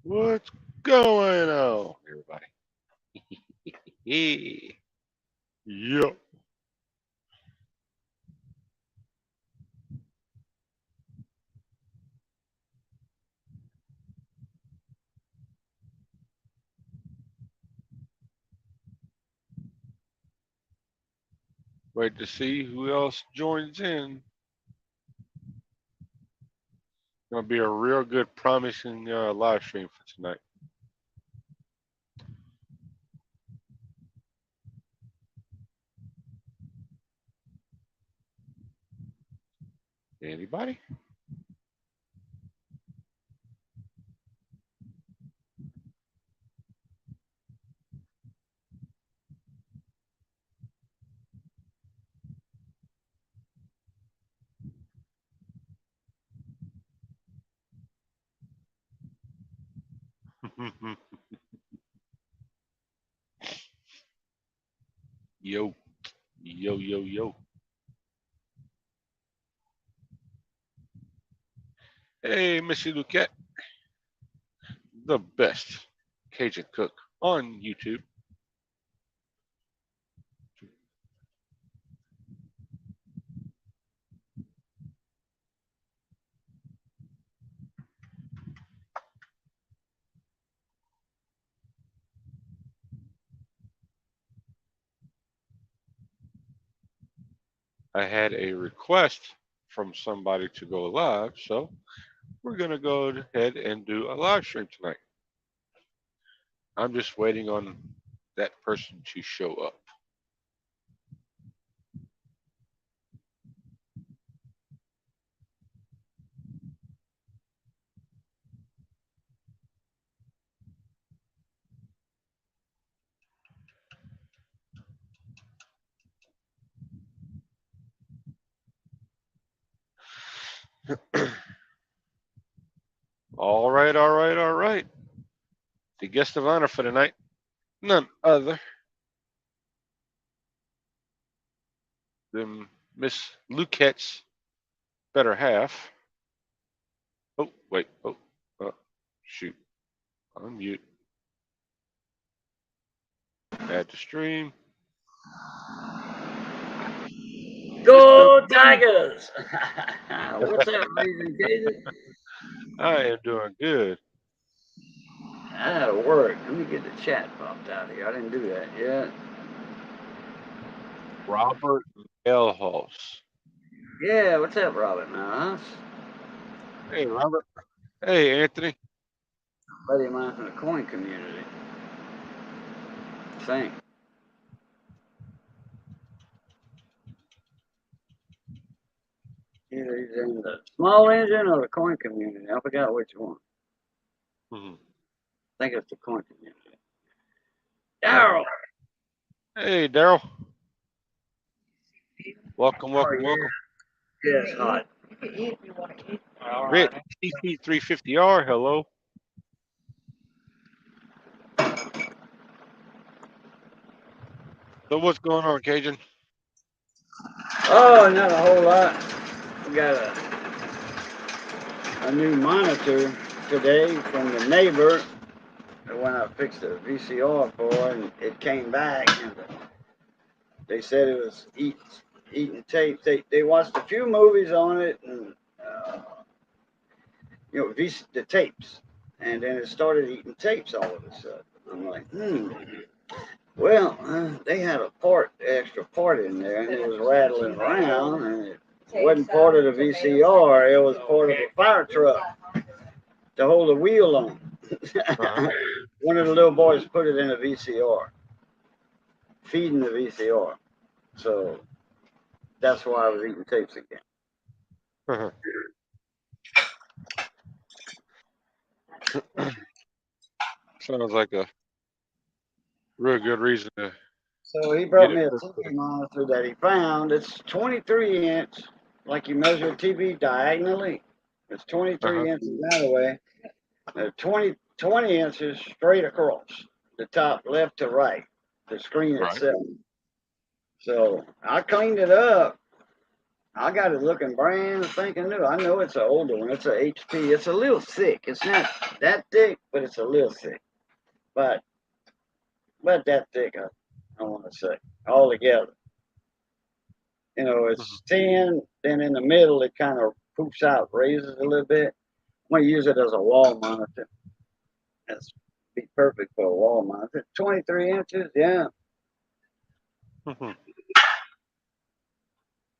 What's going on, everybody? Yeah. Yup. Wait to see who else joins in. Gonna be a real good, promising live stream for tonight. Anybody? Yo, yo, yo, yo. Hey, Missy Luquette, the best Cajun cook on YouTube. I had a request from somebody to go live, so we're gonna go ahead and do a live stream tonight. I'm just waiting on that person to show up. All right, all right, all right. The guest of honor for tonight, none other than Miss Luquette's better half. Oh, wait. Oh, shoot. Unmute. Add to stream. Mr. Go Blue. Tigers! What's up, Raising Caden? I am doing good. That'll work. Let me get the chat popped out here. I didn't do that yet. Robert Elhouse. Yeah, what's up, Robert Mouse? Hey, Robert. Hey, Anthony. Buddy of mine from the coin community. Think. Either he's in the small engine or the coin community. I forgot which one. Mhm. I think it's the coin community. Daryl! Hey, Daryl. Welcome, Oh, welcome, welcome. yeah. Yeah, it's hot. Rich, TT350R. Hello. So, what's going on, Cajun? Oh, not a whole lot. We got a new monitor today from the neighbor. When I fixed the VCR for, and it came back, and they said it was eating tapes. They watched a few movies on it, and the tapes, and then it started eating tapes all of a sudden. I'm like, Well, they had a extra part in there, and it was rattling around, and it wasn't part of the VCR. It was part of a fire truck to hold the wheel on. Uh-huh. One of the little boys put it in a VCR, feeding the VCR. So that's why I was eating tapes again. Uh-huh. Sounds like a real good reason to So he get brought it me a fixed TV there. monitor that he found. It's 23 inch, like you measure a TV diagonally. It's Uh-huh. 23 inches that way. 20 inches straight across the top, left to right, the screen Right. itself. So I cleaned it up. I got it looking brand thinking new. I know it's an older one. It's a HP. It's a little thick. It's not that thick, but it's a little thick. But that thick, I want to say, all together. You know, it's thin. Then in the middle, it kind of poops out, raises a little bit. I'm gonna use it as a wall monitor. That's be perfect for a wall monitor. 23 inches, yeah. Mhm.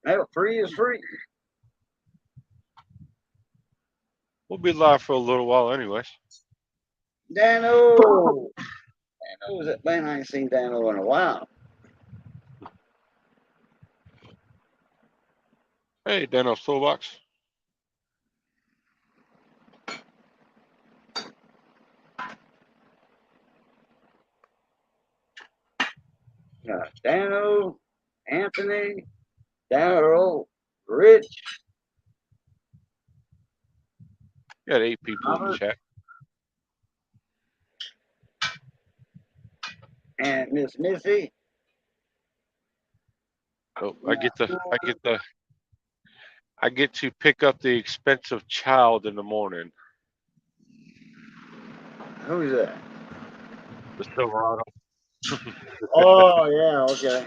Hell, free is free. We'll be live for a little while, anyways. Dano. Dano's it, man. I ain't seen Dano in a while. Hey, Dano's Toolbox. Dano, Anthony, Daryl, Rich, You got 8 people in the Robert, chat. and Miss Missy. Oh, I get to pick up the expensive child in the morning. Who's that? The Silverado. Oh, yeah, okay.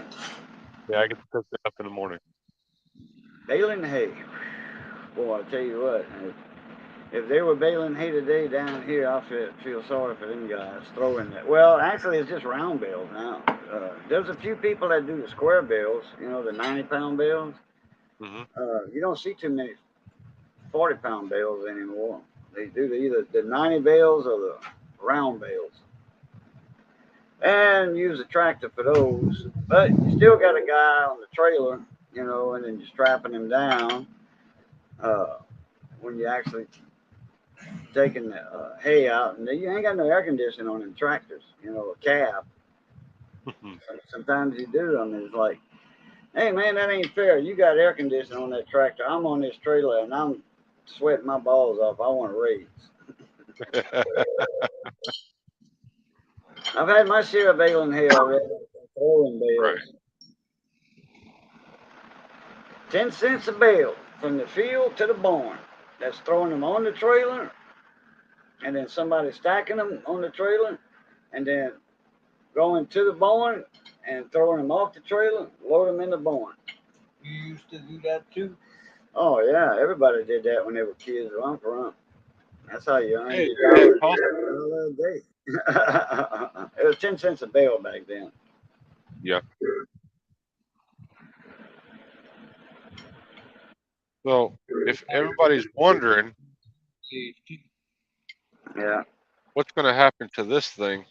Yeah, I get to pick it up in the morning. Baling hay. Boy, I tell you what, if they were baling hay today down here, I feel sorry for them guys throwing that. Well, actually, it's just round bales now. There's a few people that do the square bales, you know, the 90-pound bales. You don't see too many 40-pound bales anymore. They do either the 90 bales or the round bales. And use a tractor for those. But you still got a guy on the trailer, you know, and then you're strapping him down when you actually taking the hay out. And you ain't got no air conditioning on them tractors, you know, a cab. Sometimes you do. I mean, it's like, hey, man, that ain't fair. You got air conditioning on that tractor. I'm on this trailer, and I'm sweating my balls off. I want to raise. I've had my share of baling hay already. Throwing bales. Right. 10 cents a bale from the field to the barn. That's throwing them on the trailer, and then somebody stacking them on the trailer, and then going to the barn and throwing them off the trailer, load them in the barn. You used to do that too? Oh, yeah. Everybody did that when they were kids. Rump, rump. That's how you earned Hey, your Paul. dollar. It was 10 cents a bale back then. Yeah. So, if everybody's wondering, Yeah. what's going to happen to this thing?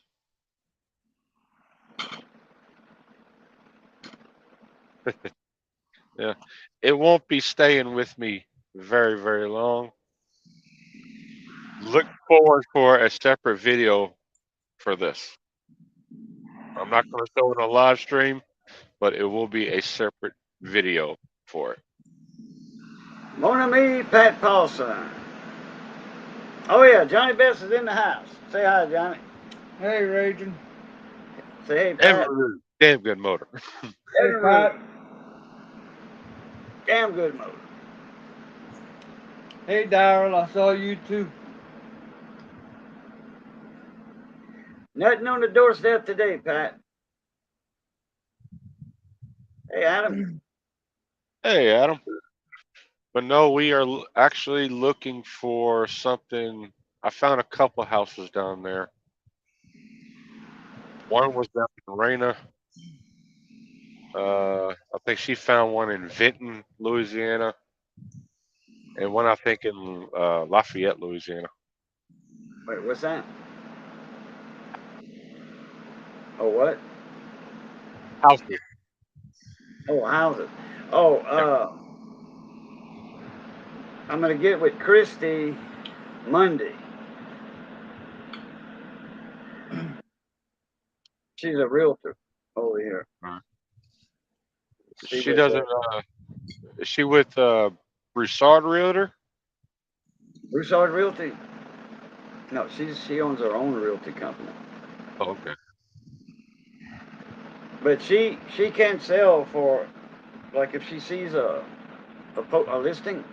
Yeah, it won't be staying with me very, very long. Look forward for a separate video for this. I'm not going to show it on live stream, but it will be a separate video for it. Mon ami, Pat Paulson. Oh, yeah. Johnny Best is in the house. Say hi, Johnny. Hey, Raging. Say, hey, Pat. Damn good motor. Hey, Pat. Damn good motor. Hey, Daryl. I saw you too. Nothing on the doorstep today, Pat. Hey, Adam. Hey, Adam. But no, we are actually looking for something. I found a couple houses down there. One was down in Raina. I think she found one in Vinton, Louisiana, and one I think in Lafayette, Louisiana. Wait, what's that? Oh, what? Houses. Oh, houses. Oh, I'm gonna get with Christy Monday. She's a realtor over here. She doesn't. Is she with Broussard Realtor? Broussard Realty? No, she owns her own realty company. Oh, okay. But she can't sell for, like, if she sees a a listing,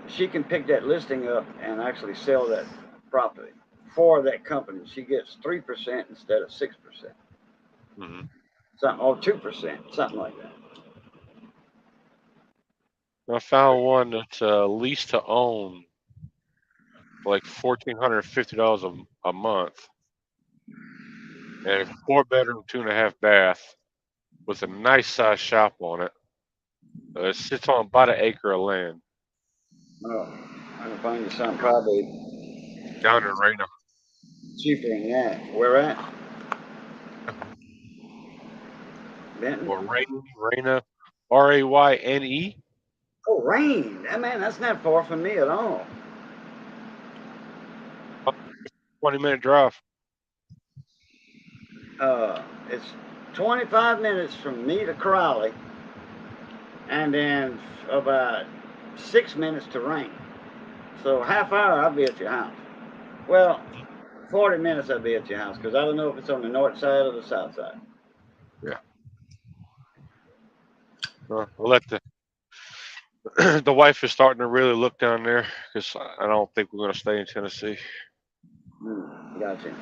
she can pick that listing up and actually sell that property for that company. She gets 3% instead of 6%, Hmm. something or 2%, something like that. I found one that's lease to own for like $1,450 a month, and it's 4 bedroom, 2.5 bath with a nice size shop on it. It sits on about an acre of land Oh, I can find you something probably down in Reno. cheaper than that. Where at? Benton? Or Rena, Rayne. Oh, Rain. Man, that's not far from me at all. 20-minute drive. It's 25 minutes from me to Crowley, and then about 6 minutes to Rain. So half hour, I'll be at your house. Well, 40 minutes I'll be at your house because I don't know if it's on the north side or the south side. Yeah. We'll let the wife is starting to really look down there because I don't think we're going to stay in Tennessee. Gotcha.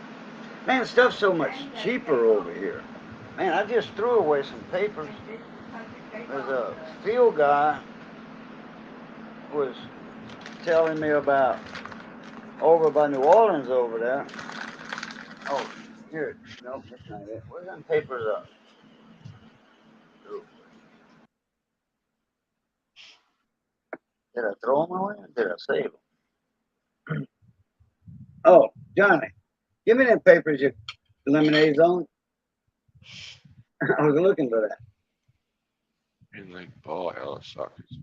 Man, stuff's so much cheaper over here. Man, I just threw away some papers. There's a field guy was telling me about over by New Orleans over there. Oh, here. Nope, that's not it. Where's them papers up? Did I throw them away or did I save them? Oh, Johnny, give me them papers your lemonade's on. I was looking for that. In like ball hell sockets.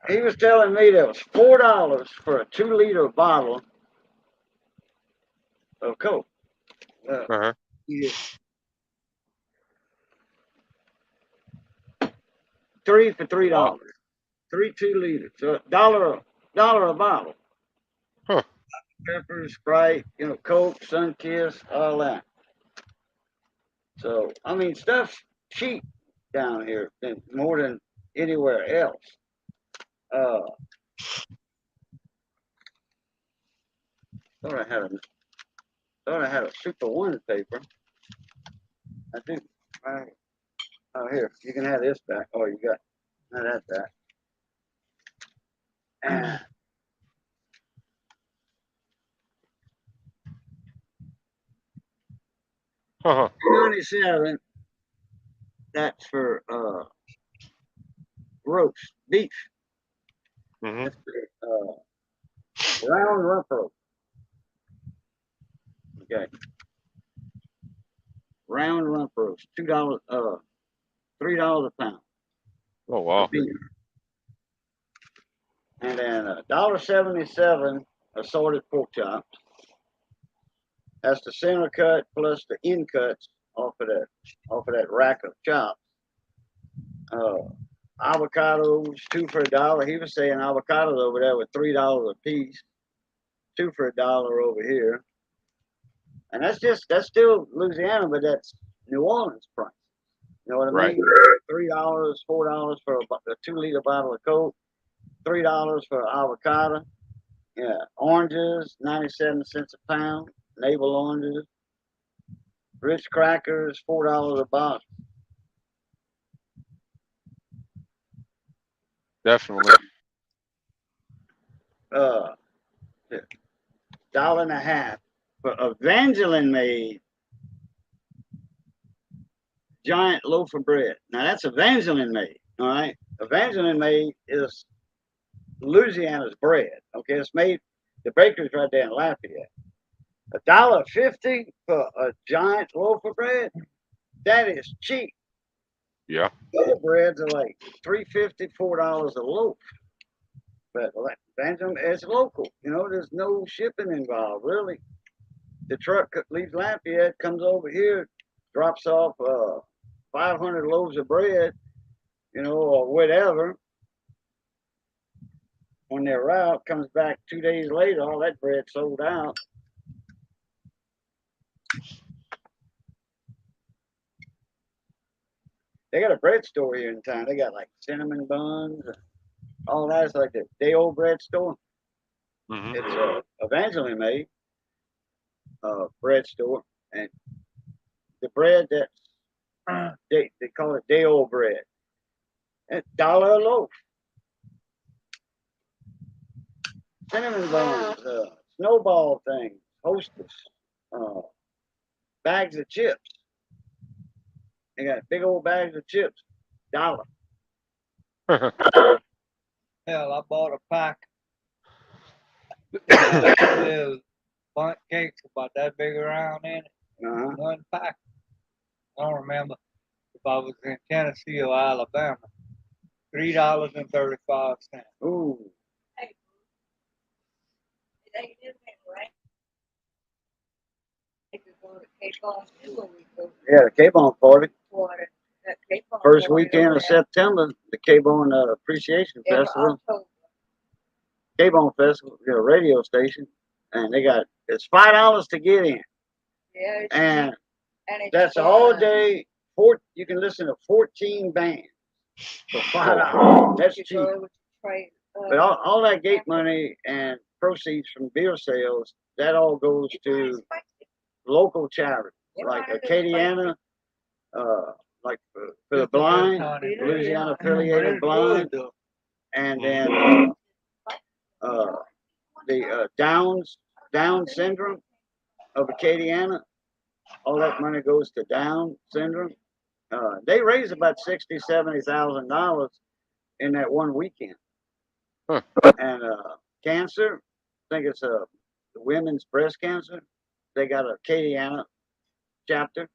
He was telling me there was $4 for a 2-liter bottle of Coke. Uh-huh. Yeah. 3 for $3. Wow. 3 2 liters. So dollar a bottle. Huh. Pepper, Sprite, Coke, Sunkiss, all that. So I mean, stuff's cheap down here more than anywhere else. Uh, thought I had a Super One paper. I do. Right. Oh, here, you can have this back. Oh, you got that back. And Huh. 97. That's for roast beef. Mm-hmm. That's for, round rump roast. Okay. Round rump roast. $2. $3 a pound. Oh wow. Beef. And then $1.77 assorted pork chops. That's the center cut plus the end cuts off of that rack of chops. Avocados, 2 for $1. He was saying avocados over there were $3 a piece, 2 for $1 over here. And that's still Louisiana, but that's New Orleans price. You know what I Right. mean? $3, $4 for a 2-liter bottle of Coke, $3 for avocado. Yeah, oranges, 97 cents a pound. Navel oranges. Ritz crackers, $4 a box. Definitely. $1.50 for Evangeline made giant loaf of bread. Now that's Evangeline made, all right? Evangeline made is Louisiana's bread. Okay, it's made. The bakery's right there in Lafayette. $1.50 for a giant loaf of bread. That is cheap. Yeah. Other breads are like $3.50, $4 a loaf. But Evangeline, it's local. There's no shipping involved, really. The truck leaves Lafayette, comes over here, drops off 500 loaves of bread, or whatever. On their route, comes back 2 days later, all that bread sold out. They got a bread store here in town. They got like cinnamon buns, all that's like a day old bread store. Hmm. It's a Evangeline made bread store, and the bread that they call it day old bread. It's $1 a loaf. Cinnamon buns, snowball things, Hostess, uh, bags of chips. They got big old bags of chips, $1. Hell, I bought a pack of little bundt cakes about that big around in it. Uh-huh. One pack. I don't remember if I was in Tennessee or Alabama. $3.35. Ooh, yeah, the K-Bone party. First weekend of September, the K-Bone Appreciation Festival. K-Bone Festival, a radio station, and it's $5 to get in, and that's all day. You can listen to 14 bands for $5. That's cheap. But all that gate money and proceeds from beer sales, that all goes to local charities like Acadiana, like for the blind, Louisiana Affiliated Blind, and then the Down syndrome of Acadiana. All that money goes to Down syndrome. They raise about $60,000-$70,000 in that one weekend. Huh. And cancer, I think it's women's breast cancer. They got a Acadiana chapter,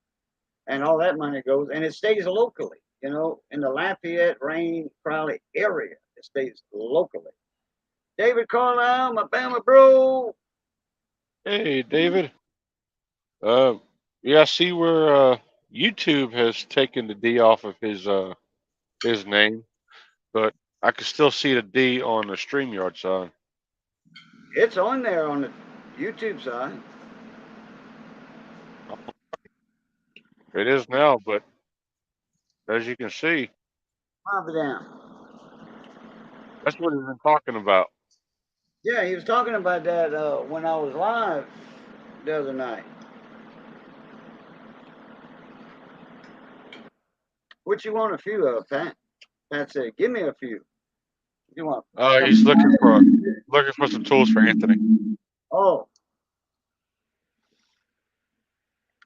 and all that money goes, and it stays locally. In the Lafayette, Rain, Crowley area, it stays locally. David Carlisle, my Bama bro. Hey, David. Yeah, I see where YouTube has taken the D off of his name, but I can still see the D on the StreamYard side. It's on there on the YouTube side. It is now, but as you can see, Pop it down. that's what he's been talking about. Yeah, he was talking about that when I was live the other night. What you want a few of, Pat? Pat said, "Give me a few." You want? He's looking for some tools for Anthony. Oh,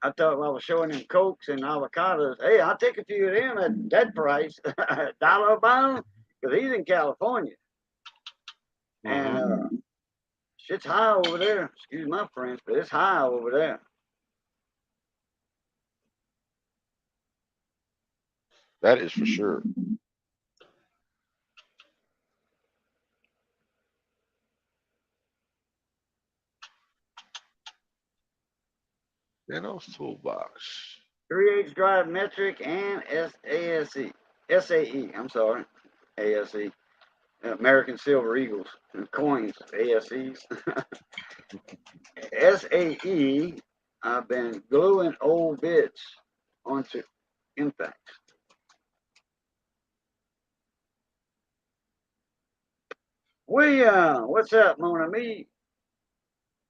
I thought I was showing him cokes and avocados. Hey, I'll take a few of them at that price, $1 a pound, because he's in California, Mm-hmm. and shit's high over there. Excuse my French, but it's high over there. That is for sure. Thanos toolbox. 3H drive metric and SAE. I'm sorry, ASE. American Silver Eagles coins, ASEs. SAE. I've been gluing old bits onto impacts. William, what's up, mon ami?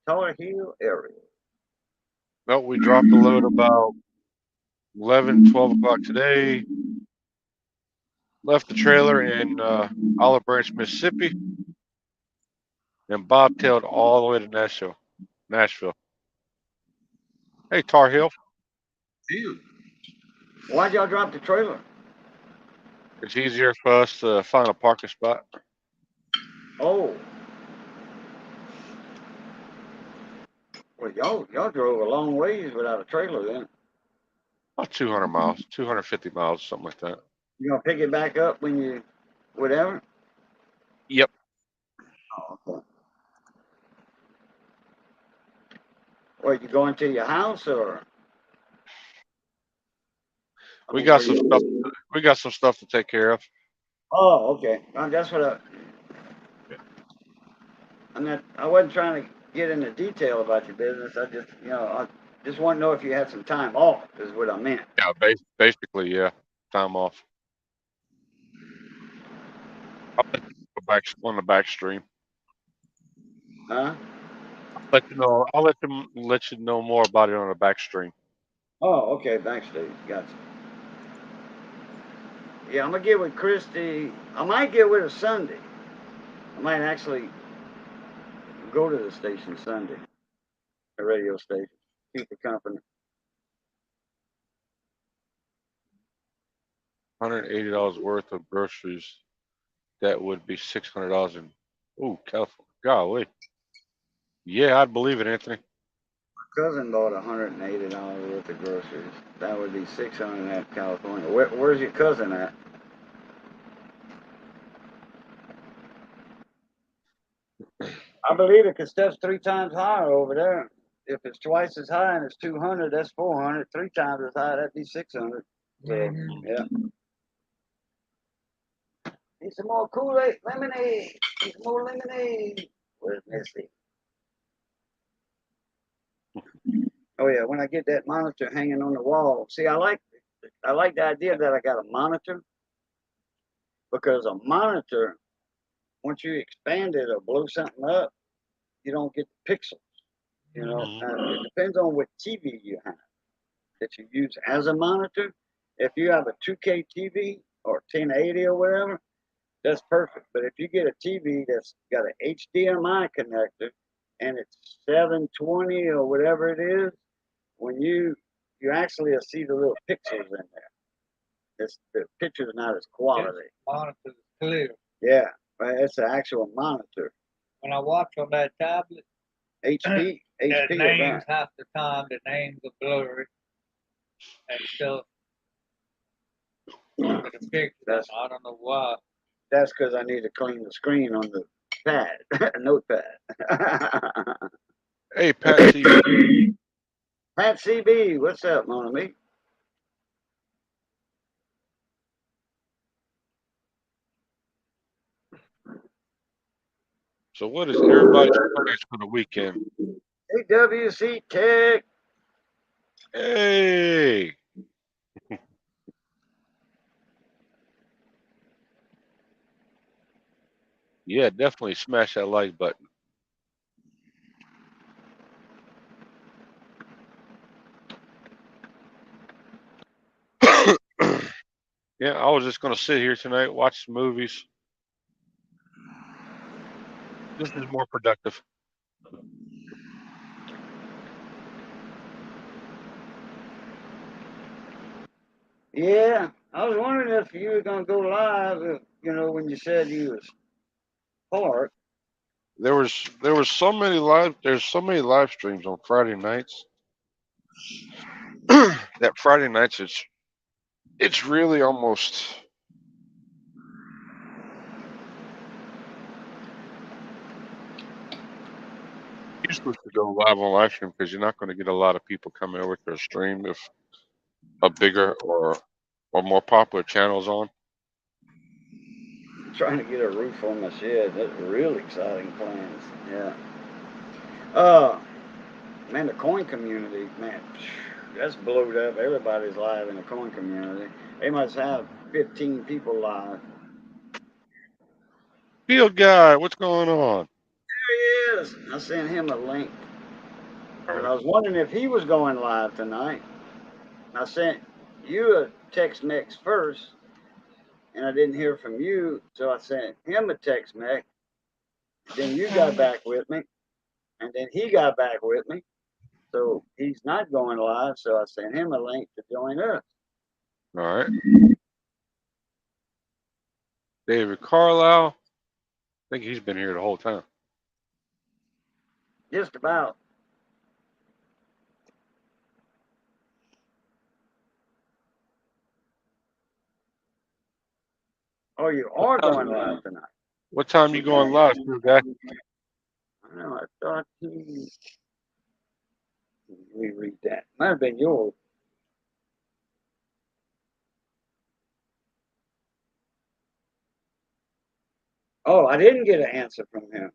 Tar Heel area. No, we dropped the load about 11, 12 o'clock today. Left the trailer in Olive Branch, Mississippi, and bobtailed all the way to Nashville. Hey, Tar Heel. Why'd y'all drop the trailer? It's easier for us to find a parking spot. Oh. Well, y'all drove a long ways without a trailer then. About 200 miles, 250 miles, something like that. You gonna pick it back up when you whatever? Yep. Oh, okay. Well, you going to your house or? We got some stuff. We got some stuff to take care of. Oh, okay. That's what I wasn't trying to get into detail about your business. I just want to know if you had some time off. Is what I meant. Yeah, basically, yeah. Time off. the back stream. Huh? Let you know. I'll let you know more about it on the back stream. Oh, okay, backstage. Gotcha. Yeah, I'm gonna get with Christy. I might get with her Sunday. I might actually go to the station Sunday, the radio station, keep the company. $180 worth of groceries. That would be $600 in. Ooh, California. Golly. Yeah, I'd believe it, Anthony. Cousin bought $180 worth of groceries. That would be 600 at California. Where's your cousin at? I believe it, 'cause stuff's 3 times higher over there. If it's twice as high and it's 200, that's 400. 3 times as high, that'd be 600. So, Mhm. yeah. Need some more Kool-Aid, lemonade. Need some more lemonade. Where's Missy? Oh yeah, when I get that monitor hanging on the wall. See, I like the idea that I got a monitor, because a monitor, once you expand it or blow something up, you don't get the pixels. You know, Mhm. it depends on what TV you have that you use as a monitor. If you have a 2K TV or 1080 or whatever, that's perfect. But if you get a TV that's got an HDMI connector and it's 720 or whatever it is, when you actually see the little pixels in there. The picture's not as quality. Monitor is clear. Yeah, right. It's an actual monitor. When I watch on that tablet, HP, the HP of names that. half the time the names are blurry and stuff. With the picture, That's I don't know why. that's because I need to clean the screen on the pad, notepad. Hey, Pat C. Pat CB, what's up, mon ami? So, what is everybody's plans for the weekend? AWC Tech. Hey, yeah, definitely smash that like button. Yeah, I was just gonna sit here tonight, watch some movies. This is more productive. Yeah, I was wondering if you were gonna go live. When you said you was parked. There was so many live. There's so many live streams on Friday nights. That Friday nights, it's really almost. Useless to go live on live stream because you're not going to get a lot of people coming over to a stream if a bigger or more popular channel's on. Trying to get a roof on my shed. That's real exciting plans. Yeah. Man, the coin community, man, that's blowed up. Everybody's live in the coin community. They must have 15 people live. Field guy, what's going on? There he is. I sent him a link. All But right. I was wondering if he was going live tonight. I sent you a text mix first, and I didn't hear from you, so I sent him a text mix. Then you got back with me, and then he got back with me. So he's not going live, so I sent him a link to join us. All right. David Carlisle. I think he's been here the whole time. Just about. Oh, you are going live tonight. What time you going live, field guy? I know, I thought he. Let me read that. Might have been yours. Oh, I didn't get an answer from him.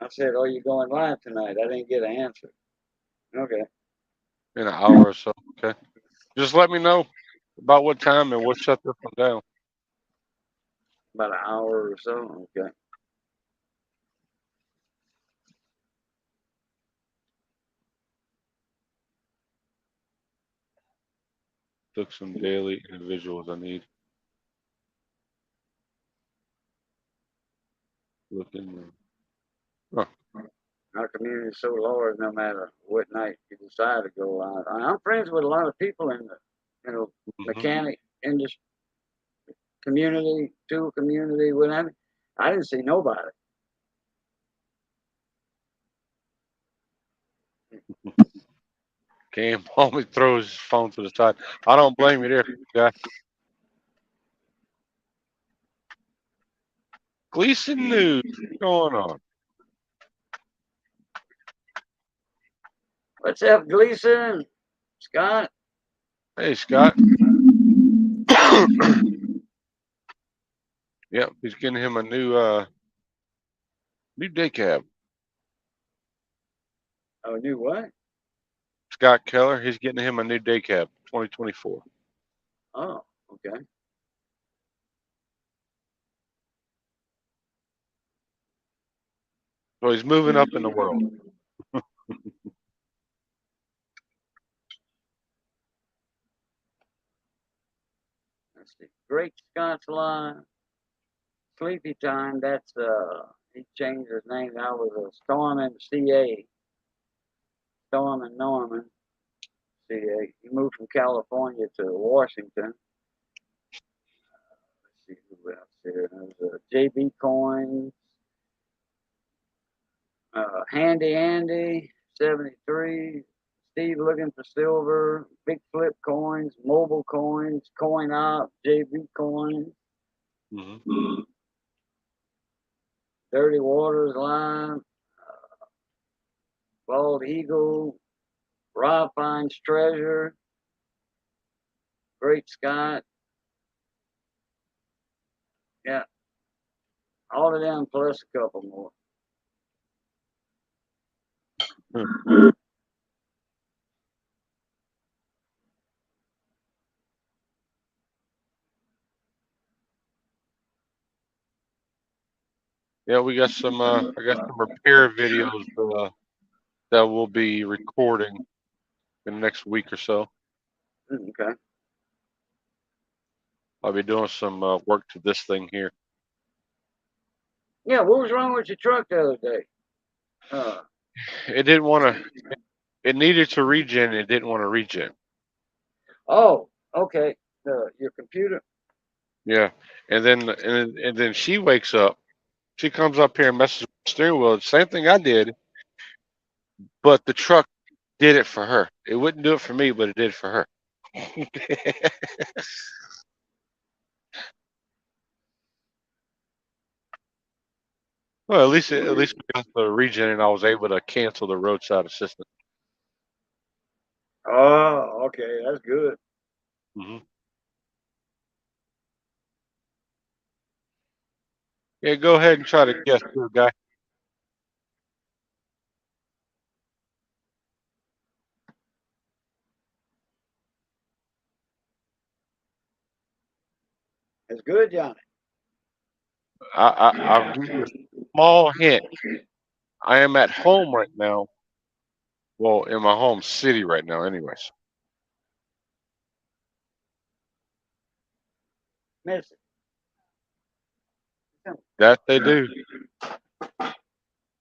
I said, "Oh, you going live tonight?" I didn't get an answer. Okay. In an hour or so. Okay. Just let me know about what time and we'll shut this one down. About an hour or so. Okay. Took some daily individuals I need. Looking. Our community is so large, no matter what night you decide to go out. I'm friends with a lot of people in the, Mhm. mechanic industry, community, tool community, whatever. I didn't see nobody. Cam always throws his phone to the side. I don't blame you there, guy. Gleason News. What's going on? What's up, Gleason? Scott? Hey, Scott. Yep, he's getting him a new day cab. Oh, new what? Scott Keller, he's getting him a new day cab, 2024. Oh, okay. So he's moving up in the world. Let's see. Great Scott's Line. Sleepy Time, that's he changed his name. That was a Storm and CA. Storm and Norman. CA. He moved from California to Washington. Let's see who else here. There's JB Coins. Handy Andy, 73. Steve looking for silver. Big Flip Coins, Mobile Coins, Coin Op, JB Coins. Mm-hmm. Dirty Waters Line, Bald Eagle, Rob Finds Treasure, Great Scott. Yeah, all of them plus a couple more. Yeah, we got some. I got some repair videos that we'll be recording in the next week or so. Okay. I'll be doing some work to this thing here. Yeah, what was wrong with your truck the other day? It didn't want to. It needed to regen. It didn't want to regen. Oh, okay. Your computer. Yeah, and then she wakes up. She comes up here and messes with the steering wheel. Same thing I did, but the truck did it for her. It wouldn't do it for me, but it did for her. Well, at least we got the regen, and I was able to cancel the roadside assistance. Oh, okay, that's good. Mm-hmm. Yeah, go ahead and try to guess, too, guy. It's good, Johnny. I'll give you a small hint. I am at home right now. Well, in my home city right now, anyways. Miss it. That they do.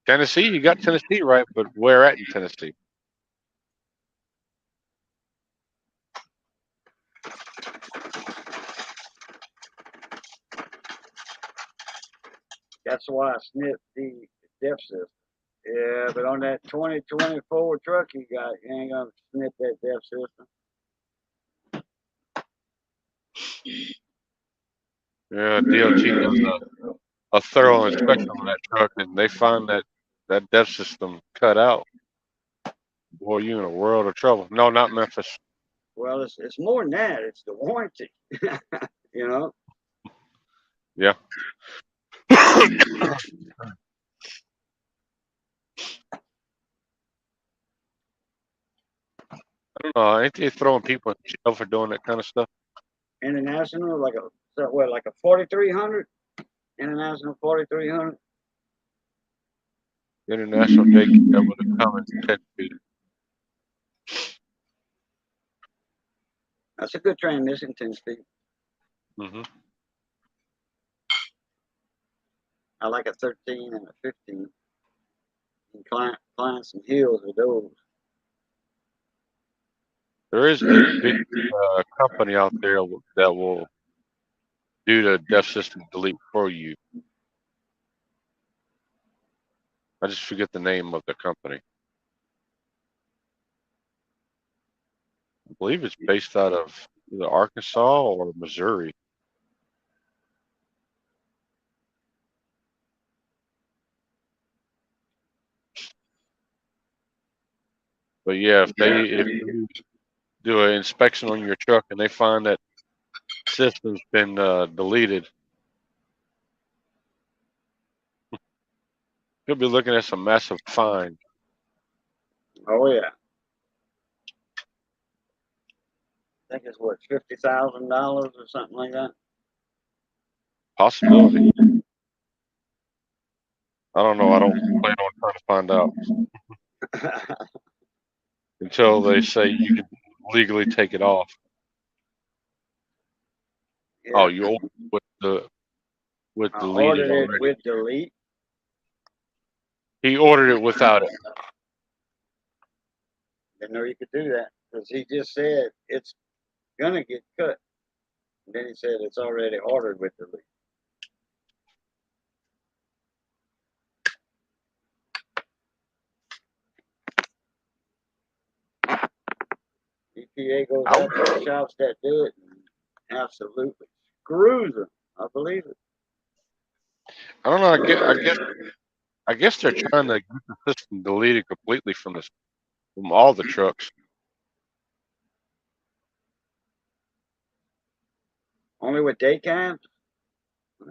Tennessee, you got Tennessee right, but where at in Tennessee? That's why I snipped the depth system. Yeah, but on that 2024 truck you got, you ain't gonna snip that depth system. Yeah, DOT does a thorough inspection on that truck, and they find that depth system cut out. Boy, you in a world of trouble. No, not Memphis. Well, it's more than that. It's the warranty. You know. Yeah. I don't know. Ain't they throwing people in jail for doing that kind of stuff? International, like a 4300? International 4300? International Day Cab with a common 10 feet. That's a good transmission, 10-speed. Hmm. I like a 13 and a 15. And climb some hills with those. There is a big company out there that will do the def system delete for you. I just forget the name of the company. I believe it's based out of either Arkansas or Missouri. But yeah, if you do an inspection on your truck and they find that system's been deleted, you'll be looking at some massive fine. Oh yeah. I think it's what, $50,000 or something like that. Possibility. I don't know. I don't plan on trying to find out until they say you can legally take it off. Yeah. Oh, you ordered with I deleted ordered it already. with delete. He ordered it without it. Didn't know you could do that because he just said it's gonna get cut. And then he said it's already ordered with delete. EPA goes out to the shops that do it and absolutely screws them. I believe it. I don't know. I guess they're trying to get the system deleted completely from all the trucks. Only with day cabs?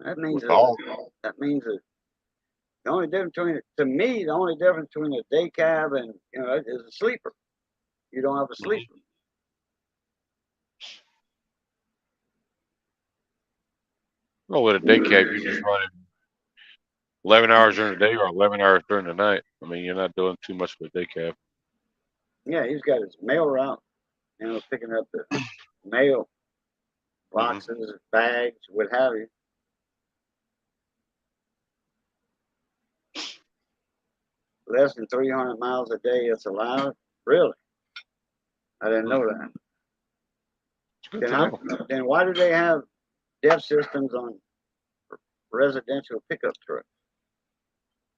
That means With all. that the only difference between to me, the only difference between a day cab and is a sleeper. You don't have a sleeper. Well, with a day cab, you're just running 11 hours during the day or 11 hours during the night. I mean, you're not doing too much with a day cab. Yeah, he's got his mail route, picking up the mail, boxes, bags, what have you. Less than 300 miles a day it's allowed. Really? I didn't know that. It's good to know. Then why do they have DEF systems on residential pickup trucks?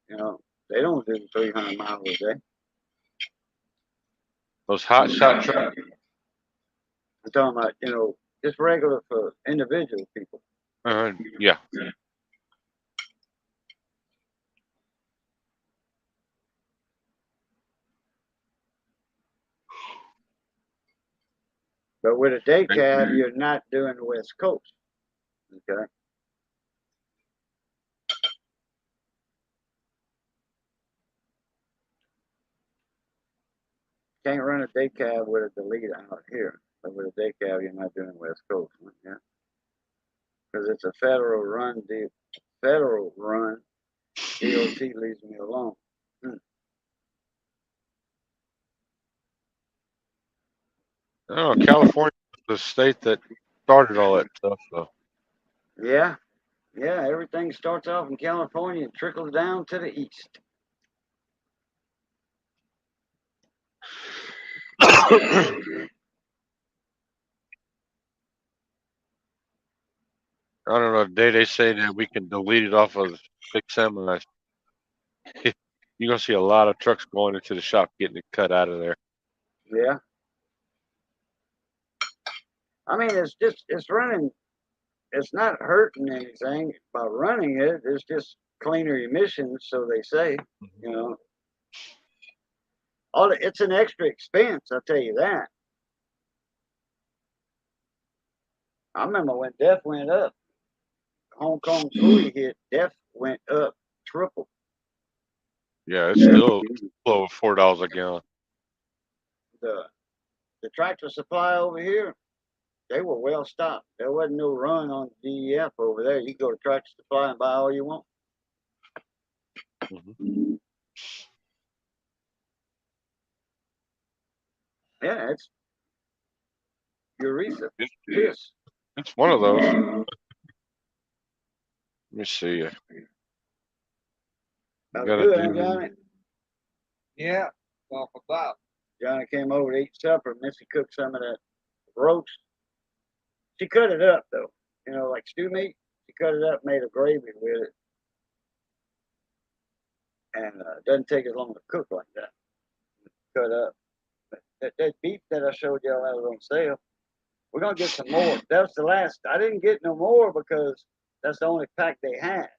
They don't do 300 miles a day. Those hot shot trucks. I'm talking about, just regular for individual people. Yeah. But with a day cab, you're not doing the West Coast. Okay. Can't run a day cab with a delete out here. But with a day cab, you're not doing West Coast. Yeah. Because it's a federal run. DOT leaves me alone. Oh, California was the state that started all that stuff. So. Yeah. Yeah, everything starts off in California and trickles down to the east. I don't know. Today they say that we can delete it off of big semis. You're gonna see a lot of trucks going into the shop getting it cut out of there. Yeah. I mean, it's running. It's not hurting anything by running it. It's just cleaner emissions, so they say. It's an extra expense. I'll tell you that. I remember when DEF went up. Hong Kong Phooey hit. DEF went up triple. Yeah, it's still over $4 a gallon. The Tractor Supply over here, they were well stocked. There wasn't no run on DEF over there. You go to Tractor Supply and buy all you want. Yeah, urethra. It's, Piss. it's one of those. Let me see. You That was gotta good, huh, do. Johnny? Yeah, talk about. Johnny came over to eat supper. Missy cooked some of that roast. She cut it up though, you know, like stew meat. She cut it up, made a gravy with it, and it doesn't take as long to cook like that. Cut up. But that beef that I showed y'all that was on sale, we're gonna get some more. That's the last. I didn't get no more because that's the only pack they had,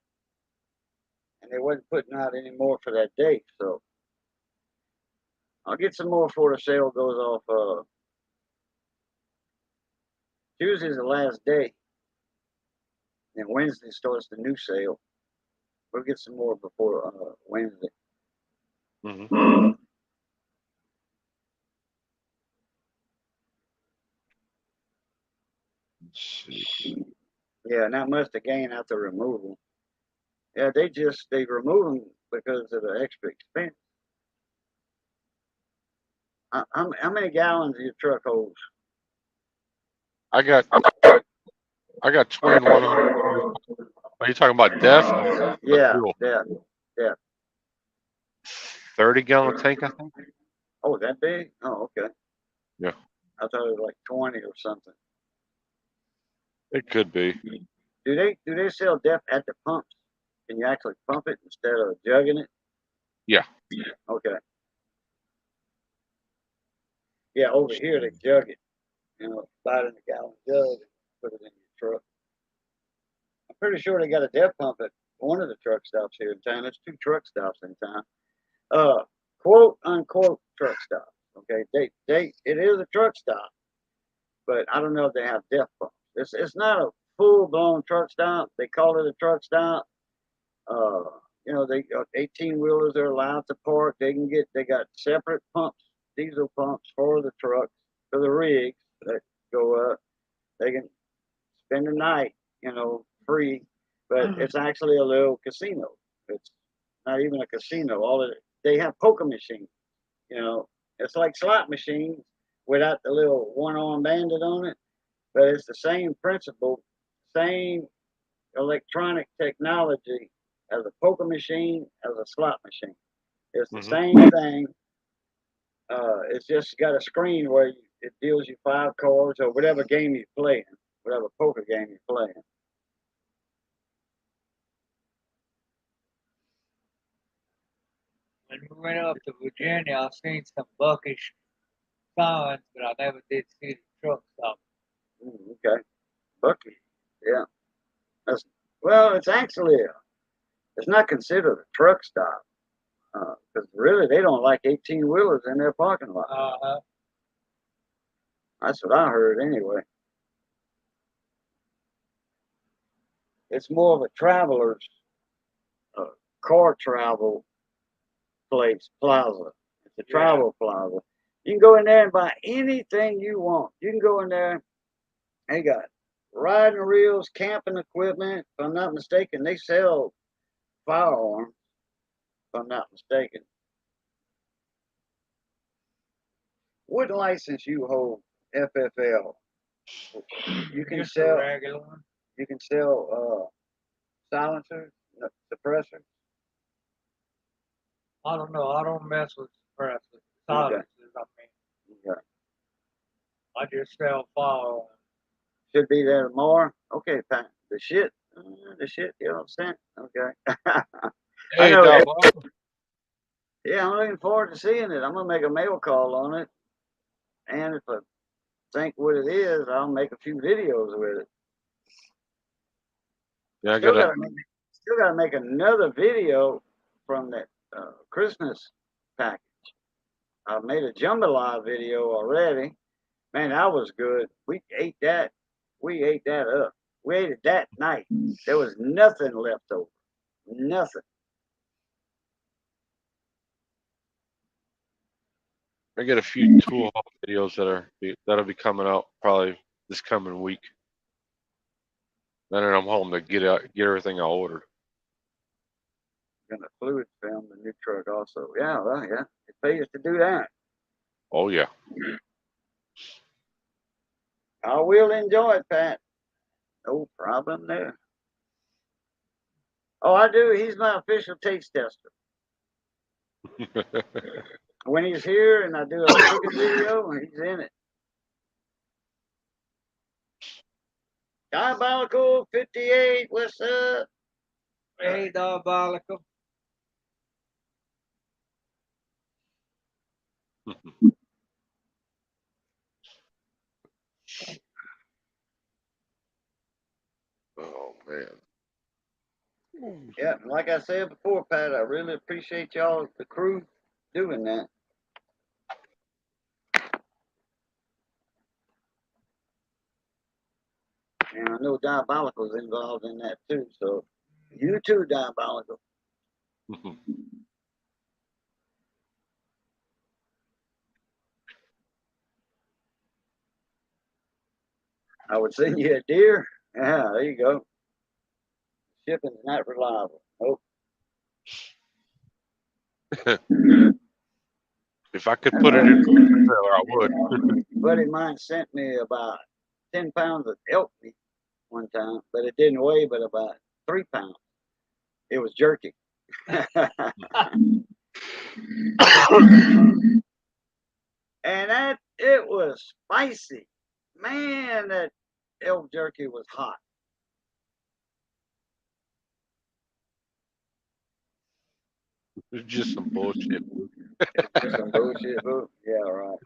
and they wasn't putting out any more for that day. So I'll get some more before the sale goes off. Tuesday's the last day, and Wednesday starts the new sale. We'll get some more before Wednesday. Mhm. Let's see. Yeah, not much to gain out the removal. Yeah, they remove them because of the extra expense. How many gallons of your truck holds? I got 2,100. Are you talking about def or Yeah, fuel? yeah. 30-gallon tank, I think. Oh, that big? Oh, okay. Yeah. I thought it was like 20 or something. It could be. Do they sell DEF at the pumps? Can you actually pump it instead of jugging it? Yeah. Okay. Yeah, over here they jug it. You know, buy it in a gallon jug and put it in your truck. I'm pretty sure they got a DEF pump at one of the truck stops here in town. There's 2 truck stops in town. Quote unquote truck stop. Okay, it is a truck stop, but I don't know if they have DEF pumps. It's not a full blown truck stop. They call it a truck stop. Uh, you know, they 18 wheelers are allowed to park. They got separate pumps, diesel pumps for the trucks, for the rigs that go up. They can spend the night, you know, free, but it's actually a little casino. It's not even a casino. They have poker machines. You know, it's like slot machines without the little one-arm bandit on it, but it's the same principle, same electronic technology as a poker machine, as a slot machine. It's the Mhm. same thing. It's just got a screen where it deals you 5 cards or whatever game you're playing, whatever poker game you're playing. When we went up to Virginia, I seen some buckish signs, but I never did see the truck stop. Okay, Bucky. Yeah, that's well. It's not considered a truck stop because really they don't like 18 wheelers in their parking lot. Uh-huh. That's what I heard anyway. It's more of a traveler's car travel place, plaza. It's a travel plaza. You can go in there and buy anything you want. You can go in there. They got riding reels, camping equipment. If I'm not mistaken, they sell firearms. If I'm not mistaken. What license you hold? FFL. You can Just a sell. regular one. You can sell silencers, suppressors. I don't know. I don't mess with suppressors. Okay. Silencers, I mean. Okay. I just sell firearms. Should be there tomorrow. Okay, Pat. The shit. You know what I'm saying? Okay. I Hey, know. Doc. Yeah, I'm looking forward to seeing it. I'm gonna make a mail call on it, and if I think what it is, I'll make a few videos with it. Yeah, I Still gotta. gotta make another video from that Christmas package. I made a jambalaya video already. Man, that was good. We ate that. We ate that up. We ate it that night. There was nothing left over. Nothing. I get a few tool haul videos that'll be coming out probably this coming week. Then I'm home to get everything I ordered. Gonna fluid film the new truck also. Yeah, well, yeah. It pays to do that. Oh yeah. I will enjoy it, Pat. No problem there. Oh, I do. He's my official taste tester. When he's here and I do a cooking video, he's in it. Diabolical 58, what's up? Hey, Diabolical. Oh man. Yeah, like I said before, Pat, I really appreciate y'all, the crew, doing that. And I know Diabolical's involved in that too, so you too, Diabolical. I would send you a deer. Yeah, there you go. Shipping's not reliable. Nope. If I could put it in the trailer, I would. A buddy of mine sent me about 10 pounds of elk meat one time, but it didn't weigh but about 3 pounds. It was jerky. And it was spicy. Man, that elk jerky was hot. It's just some bullshit. Just some bullshit food. Yeah, right.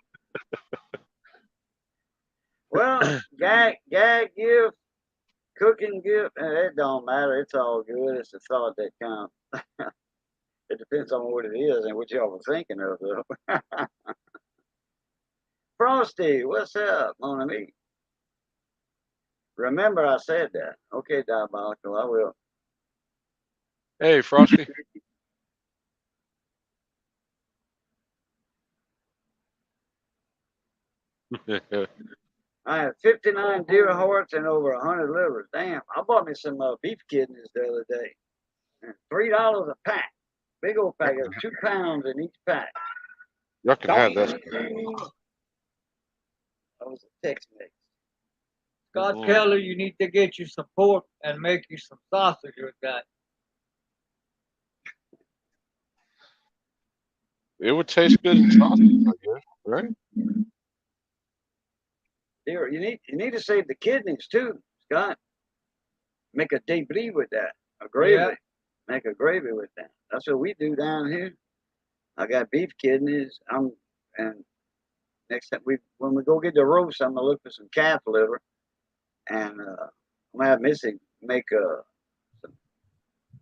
Well, gag gift, cooking gift, it don't matter. It's all good. It's the thought that counts. It depends on what it is and what y'all were thinking of, though. Frosty, what's up, mon ami? Remember I said that. Okay, Diabolical, I will. Hey, Frosty. I had 59 deer hearts and over 100 livers. Damn, I bought me some beef kidneys the other day. $3 a pack. Big old pack of 2 pounds in each pack. Y'all can have that. That was a Tex Mex. Scott Mhm. Keller, you need to get you some pork and make you some sausage with that. It would taste good in sausage, I guess, right? Deer, you need to save the kidneys too, Scott. Make a debris with that. A gravy. Yeah. Make a gravy with that. That's what we do down here. I got beef kidneys. And next time when we go get the roast, I'm gonna look for some calf liver, and I'm gonna have Missy make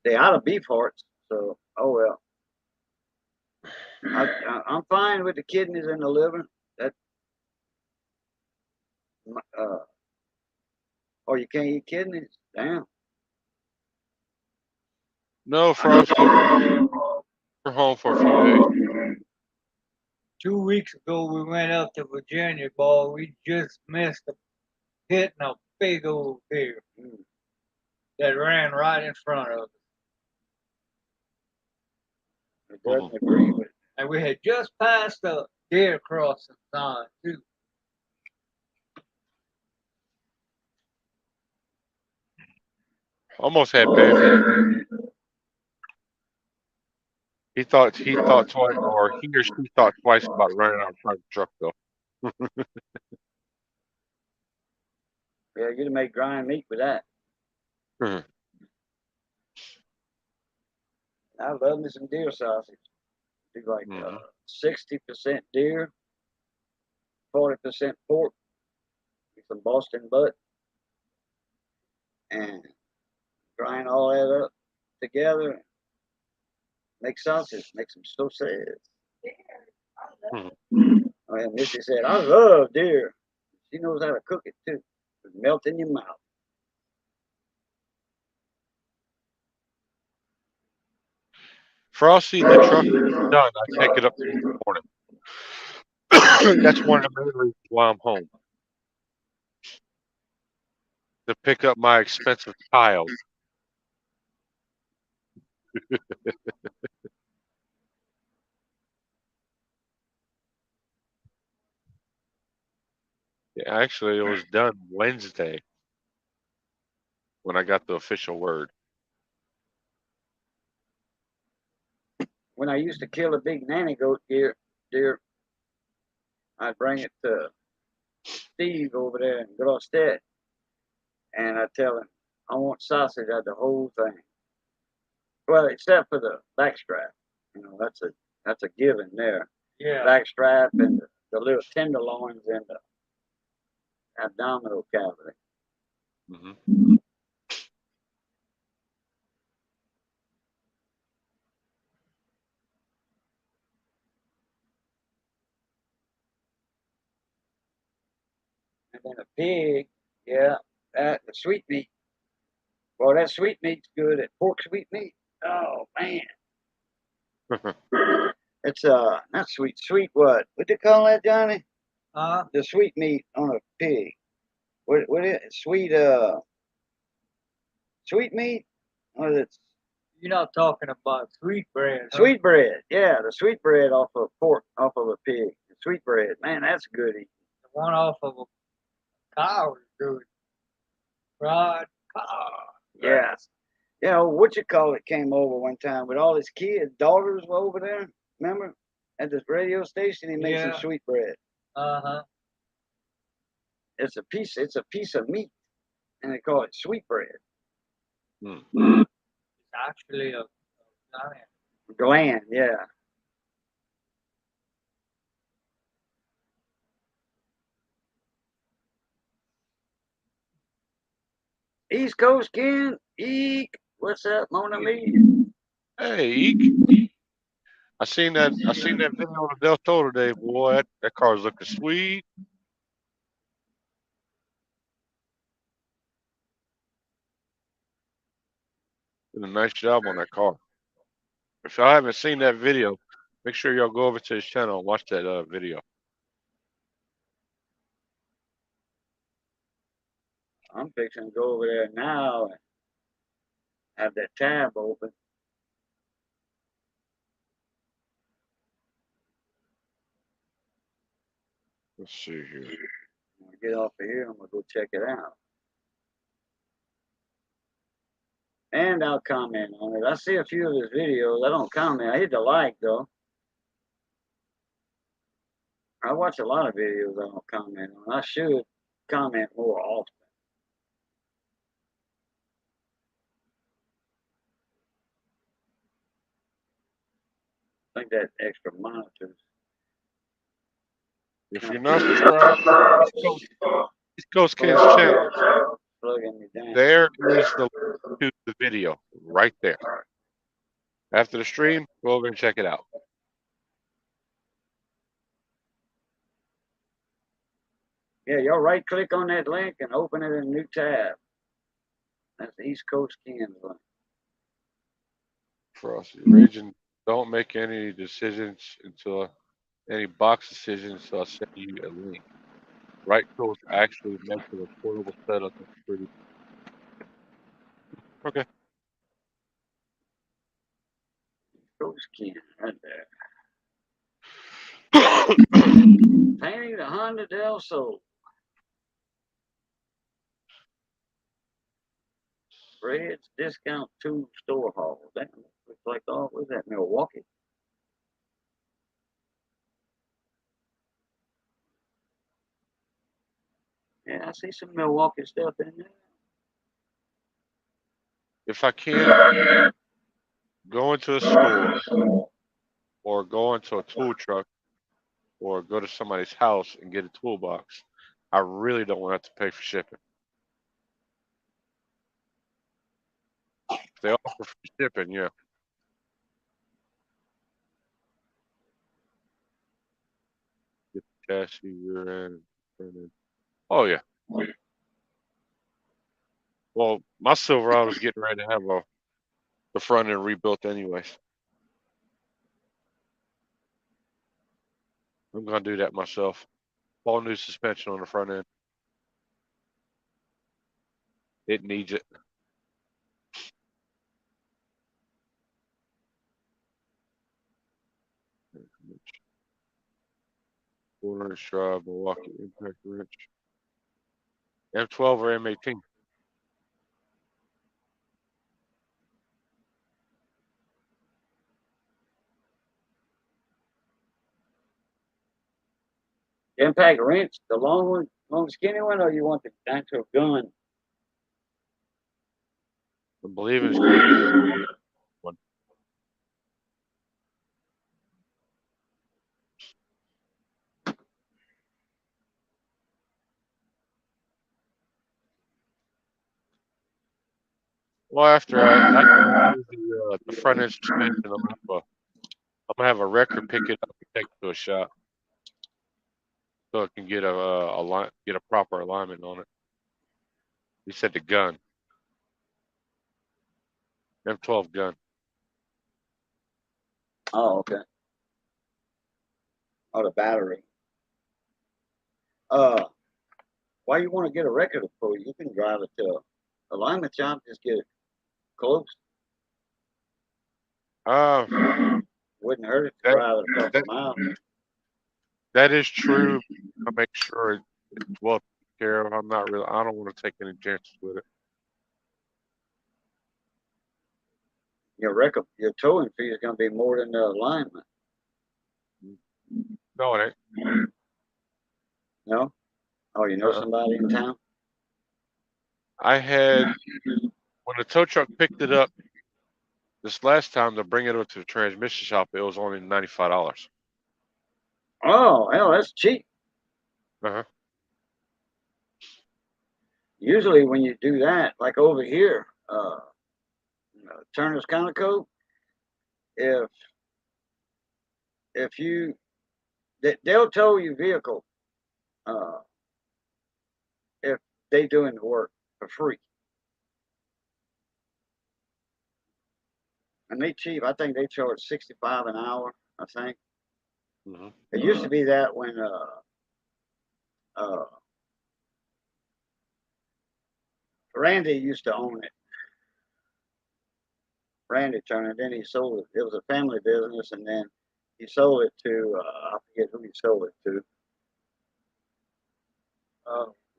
they out of beef hearts. So oh well, I'm fine with the kidneys and the liver. That oh, you can't eat kidneys? Damn. No, Frosty. We're home for a few days. 2 weeks ago, we went up to Virginia, boy. We just missed hitting a big old deer that ran right in front of us. It doesn't agree with. And we had just passed a deer crossing sign, too. Almost had baby. He thought twice, or he or she thought twice about running out in front of the truck, though. Yeah, you'd have made grind meat with that. Mhm. I love me some deer sausage. Do like Mhm. 60% deer, 40% pork, with some Boston butt, and grind all that up together. Make sausage, make some sausages. Oh, yeah, Missy said, I love deer. She knows how to cook it too. It melt in your mouth. Frosty, the truck is done. I take it up to you in the morning. That's one of the main reasons why I'm home. To pick up my expensive tiles. Actually, it was done Wednesday when I got the official word. When I used to kill a big nanny goat deer, I'd bring it to Steve over there in Grosstedt, and I'd tell him, I want sausage out of the whole thing. Well, except for the backstrap. You know, that's a given there. Yeah. Backstrap and the little tenderloins and the abdominal cavity. Hmm. And then a pig, yeah, that the sweetmeat. Well, that sweetmeat's good at pork sweetmeat. Oh man, it's not sweet what? What they call that, Johnny? The sweetmeat on a pig. What is it? Sweet meat? Or is it You're not talking about sweet bread. Huh? sweet bread? Yeah, the sweet bread off of pork, off of a pig. The sweet bread, man, that's good eating. The one off of a cow is good. Fried cow. Yes. You know, what you call it came over one time with all his kids, daughters were over there. Remember? At this radio station, he made some Yeah. sweet bread. Uh-huh. It's a piece of meat, and they call it sweet bread. It's actually a giant. Gland, yeah. East Coast Ken, eek. What's up, Mona Me? Hey, Eek. I seen that. I seen that video on the Del Toro today, boy. That car's looking sweet. Did a nice job on that car. If y'all haven't seen that video, make sure y'all go over to his channel and watch that video. I'm fixing to go over there now and have that tab open. Let's see here. When I get off of here, I'm gonna go check it out. And I'll comment on it. I see a few of his videos. I don't comment. I hit the like though. I watch a lot of videos I don't comment on. I should comment more often. I think that extra monitors. If you're not subscribed to East Coast Ken's channel, Plugging me down. there is the link to the video right there. After the stream, go over and check it out. Yeah, y'all right click on that link and open it in a new tab. That's East Coast Ken's link. Frosty Raging, don't make any decisions until any box decisions until I send you a link. Right Coast actually makes it a portable setup. That's pretty. Okay. East Coast Ken, right there. Painting the Honda Del Sol. Fred's Discount 2 Store Hall. That looks like, oh, what's that, Milwaukee? Yeah, I see some Milwaukee stuff in there. If I can't go into a store or go into a tool truck or go to somebody's house and get a toolbox, I really don't want to have to pay for shipping. If they offer free shipping, yeah. Get the chassis, rear end, front end. Oh yeah. Well, my Silverado's getting ready to have the front end rebuilt anyways. I'm gonna do that myself. All new suspension on the front end. It needs it. Quarter inch drive, Milwaukee impact wrench. M12 or M18. Impact wrench, the long one, long skinny one, or you want the actual gun? I believe it's going to be the one. Well, after I do the front end suspension, I'm gonna have a record pick it up and take it to a shop so it can get get a proper alignment on it. He said the gun, M12 gun. Oh, okay. Oh, the battery. Why you want to get a record for? You can drive it to a alignment shop, just get it close. Wouldn't hurt it to That, drive it a couple that miles. that is true. I make sure it's well taken care of. I don't want to take any chances with it. Your towing fee is going to be more than the alignment. No, it ain't. No? Oh, you know somebody in town? I had when the tow truck picked it up this last time to bring it up to the transmission shop. It was only $95. Oh, hell, that's cheap. Uh-huh. Usually when you do that, like over here, Turner's County Code, if you they'll tow your vehicle if they doing the work for free. And they cheap. I think they charge $65 an hour, I think. Mm-hmm. It used to be that when Randy used to own it. Randy Turner, then he sold it. It was a family business, and then he sold it to I forget who he sold it to.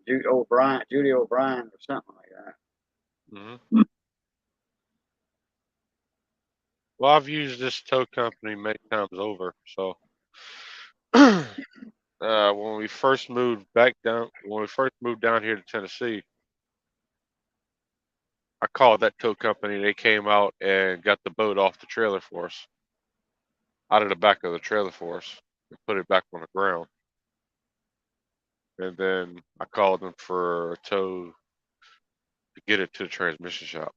Judy O'Brien, or something like that. Mm-hmm. Well, I've used this tow company many times over. So when we first moved down here to Tennessee, I called that tow company. They came out and got the boat off the trailer for us, out of the back of the trailer for us, and put it back on the ground. And then I called them for a tow to get it to the transmission shop.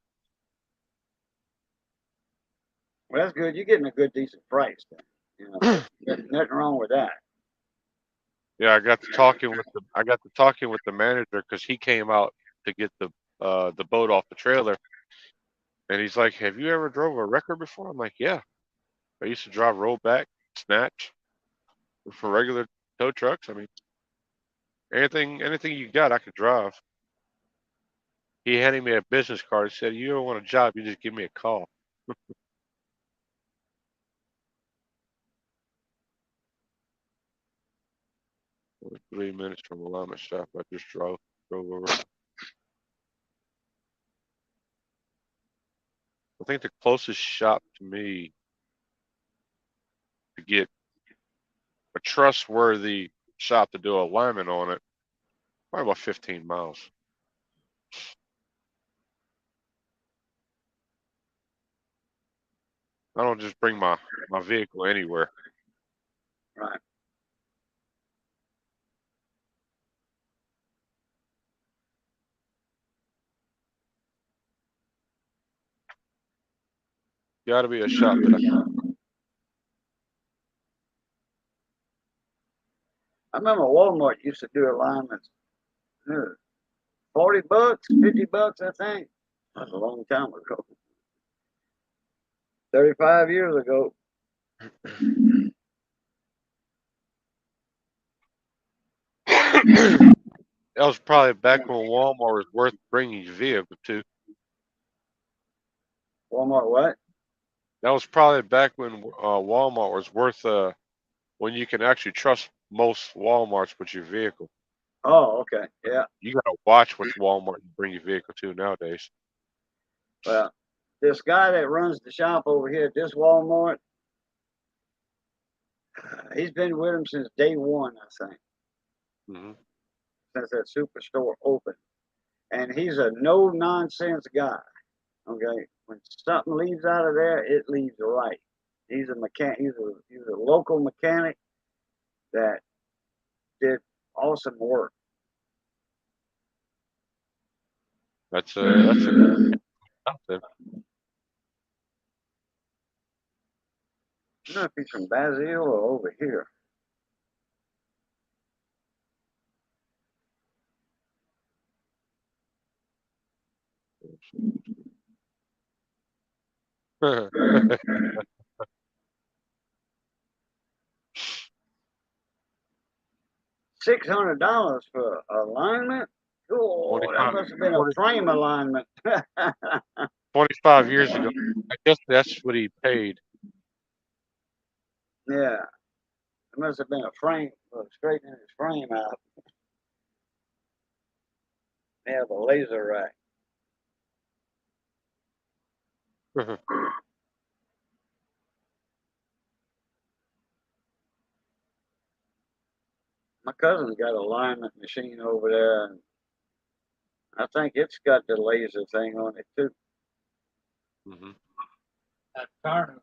Well, that's good. You're getting a good, decent price. Then. You know, nothing wrong with that. Yeah, I got to talking with the manager because he came out to get the boat off the trailer, and he's like, "Have you ever drove a wrecker before?" I'm like, "Yeah, I used to drive rollback, snatch for regular tow trucks. I mean, anything you got, I could drive." He handed me a business card. He said, "You don't want a job, you just give me a call." 3 minutes from alignment shop. I just drove over. I think the closest shop to me to get a trustworthy shop to do alignment on it, probably about 15 miles. I don't just bring my vehicle anywhere. Right. Got to be a shop that I remember Walmart used to do alignments. $40, $50, I think. That's a long time ago. 35 years ago. That was probably back when Walmart was worth bringing your vehicle to. Walmart what? That was probably back when Walmart was worth when you can actually trust most Walmarts with your vehicle. Oh, okay. Yeah. You gotta watch which Walmart you bring your vehicle to nowadays. Well, this guy that runs the shop over here at this Walmart, he's been with him since day one, I think, Hmm. since that superstore opened. And he's a no nonsense guy. Okay, when something leaves out of there, it leaves right. He's a mechanic. He's a local mechanic that did awesome work. That's a good something. I don't know if he's from Basil or over here. $600 for alignment. Oh, that 25, must have been a 20 frame alignment. 25 years ago. I guess that's what he paid. Yeah, it must have been a frame, straightening his frame out. They have a laser rack. My cousin's got a alignment machine over there, and I think it's got the laser thing on it too. Hmm. That Turner,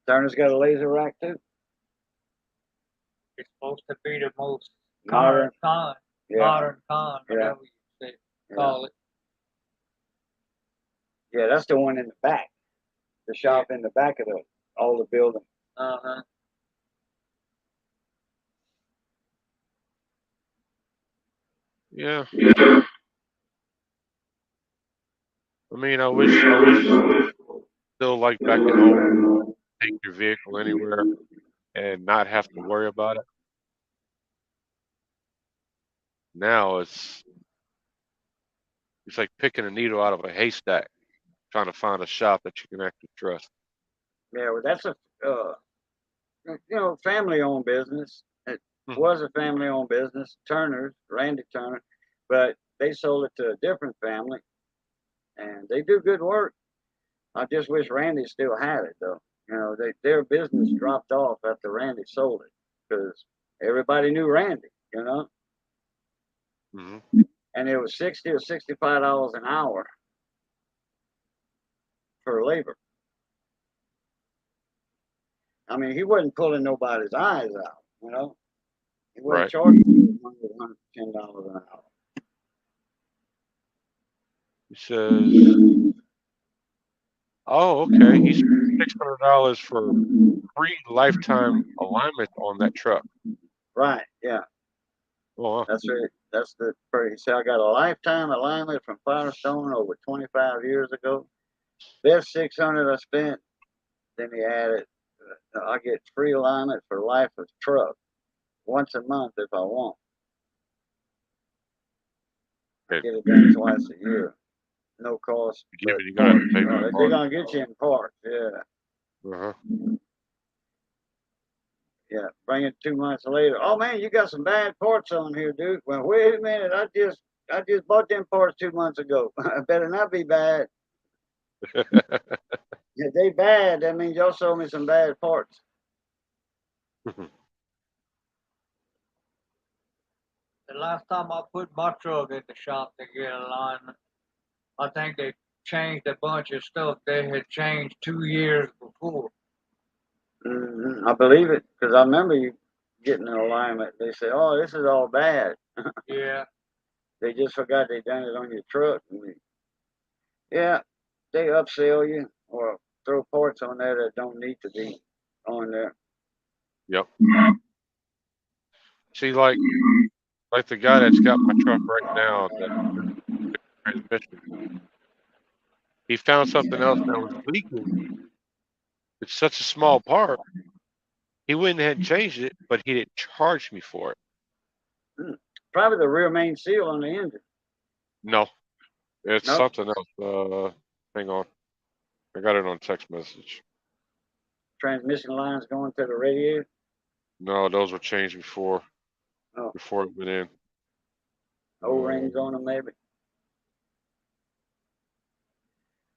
Turner's got a laser rack too. it's supposed to be the most Modern. current kind, Yeah, modern kind, Yeah. whatever you say, yeah, call it. yeah. That's the one in the back, the shop in the back of all the building. Uh-huh. Yeah. I mean, I wish still like back in the old, take your vehicle anywhere and not have to worry about it. Now it's like picking a needle out of a haystack, trying to find a shop that you can actually trust. Yeah, well, that's a family-owned business. It Mhm. was a family-owned business, Turner's, Randy Turner, but they sold it to a different family, and they do good work. I just wish Randy still had it, though. Their business dropped off after Randy sold it because everybody knew Randy, Mhm. and it was $60 or $65 an hour for labor. I mean, he wasn't pulling nobody's eyes out. He wasn't Right. charging $110 an hour. He says, "Oh, okay." He's $600 for free lifetime alignment on that truck. Right, yeah, Oh, wow. that's it. That's the pretty. He said, I got a lifetime alignment from Firestone over 25 years ago. Best 600 I spent. Then he added, I get free alignment for life of truck once a month if I want. I Okay. get it done twice a year, no cost. Give But it. You gotta have to pay for they're parts. gonna get you in parts. Yeah, Uh-huh. yeah. Bring it 2 months later. Oh man, you got some bad parts on here, dude. Well, wait a minute. I just bought them parts 2 months ago. Better not be bad. If they bad, that means y'all sold me some bad parts. The last time I put my truck in the shop to get alignment, I think they changed a bunch of stuff they had changed 2 years before. I believe it because I remember you getting an alignment. They say, "Oh, this is all bad." Yeah, They just forgot they done it on your truck. Yeah, they upsell you or throw parts on there that don't need to be on there. Yep. See, like the guy that's got my truck right now, that transmission. He found something else that was leaking. It's such a small part. He went ahead and changed it, but he didn't charge me for it. Probably the rear main seal on the engine. No, it's Nope. something else. Hang on. I got it on text message. Transmission lines going to the radiator. No, those were changed before. Oh, before it went in. O-rings on them, maybe.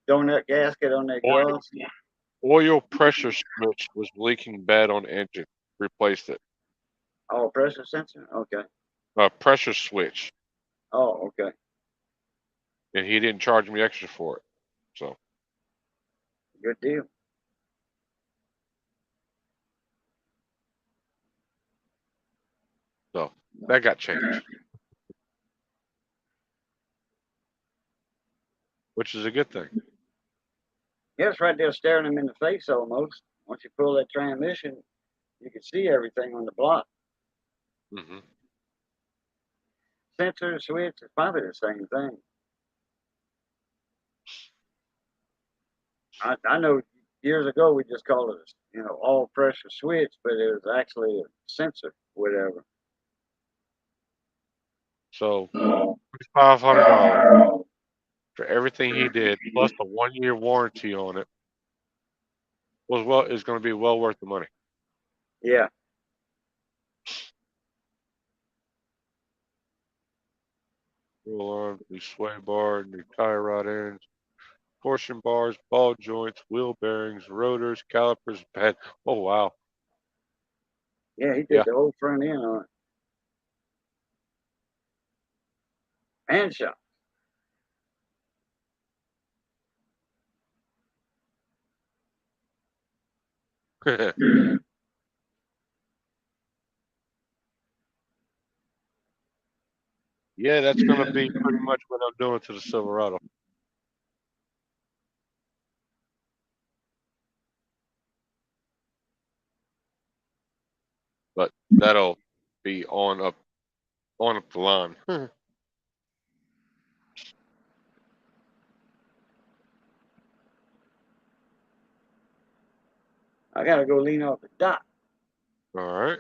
Donut gasket on their Oil, gloves. oil pressure switch was leaking bad on the engine. Replaced it. Oh, pressure sensor. Okay. Pressure switch, Oh, okay. and he didn't charge me extra for it. So Good deal. that got changed, which is a good thing. Yeah, it's right there staring him in the face almost. Once you pull that transmission, you can see everything on the block. Hmm. Sensor, switch, it's probably the same thing. I know years ago we just called it, all pressure switch, but it was actually a sensor, whatever. So $500 for everything he did, plus a 1 year warranty on it, is going to be well worth the money. Yeah. Roll arms, new sway bar, new tie rod ends, portion bars, ball joints, wheel bearings, rotors, calipers, pad. Oh wow! Yeah, he did Yeah. the whole front end on it. And shop. Yeah, that's going to be pretty much what I'm doing to the Silverado. But that'll be on up the line. I gotta go lean off the dock. All right.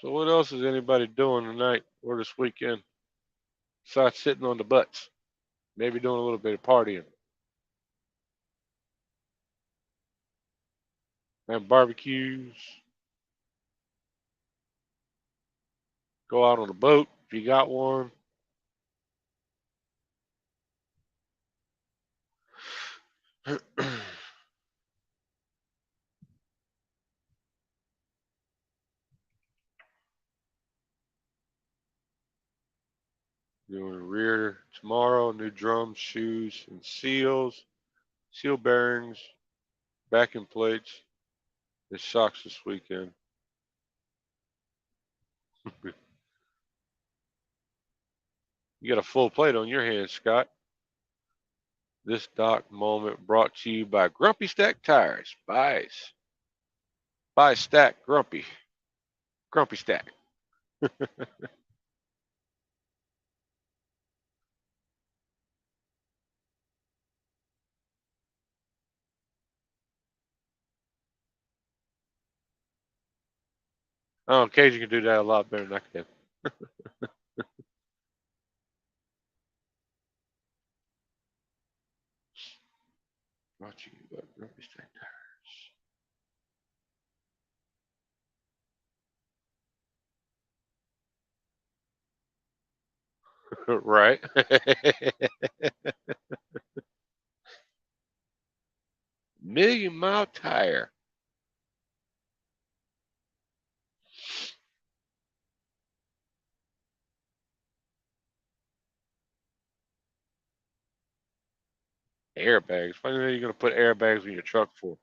So what else is anybody doing tonight or this weekend? Besides sitting on the butts, maybe doing a little bit of partying and barbecues. Go out on a boat if you got one. Doing rear tomorrow, new drums, shoes, and seals, seal bearings, backing plates, and shocks this weekend. You got a full plate on your hands, Scott. This dock moment brought to you by Grumpy Stack Tires. Buy stack Grumpy. Grumpy Stack. Oh, Cajun can do that a lot better than I can. Brought to you by Grumpy Stack Tires. Right? Million Mile Tire. Airbags. Why are you going to put airbags in your truck for?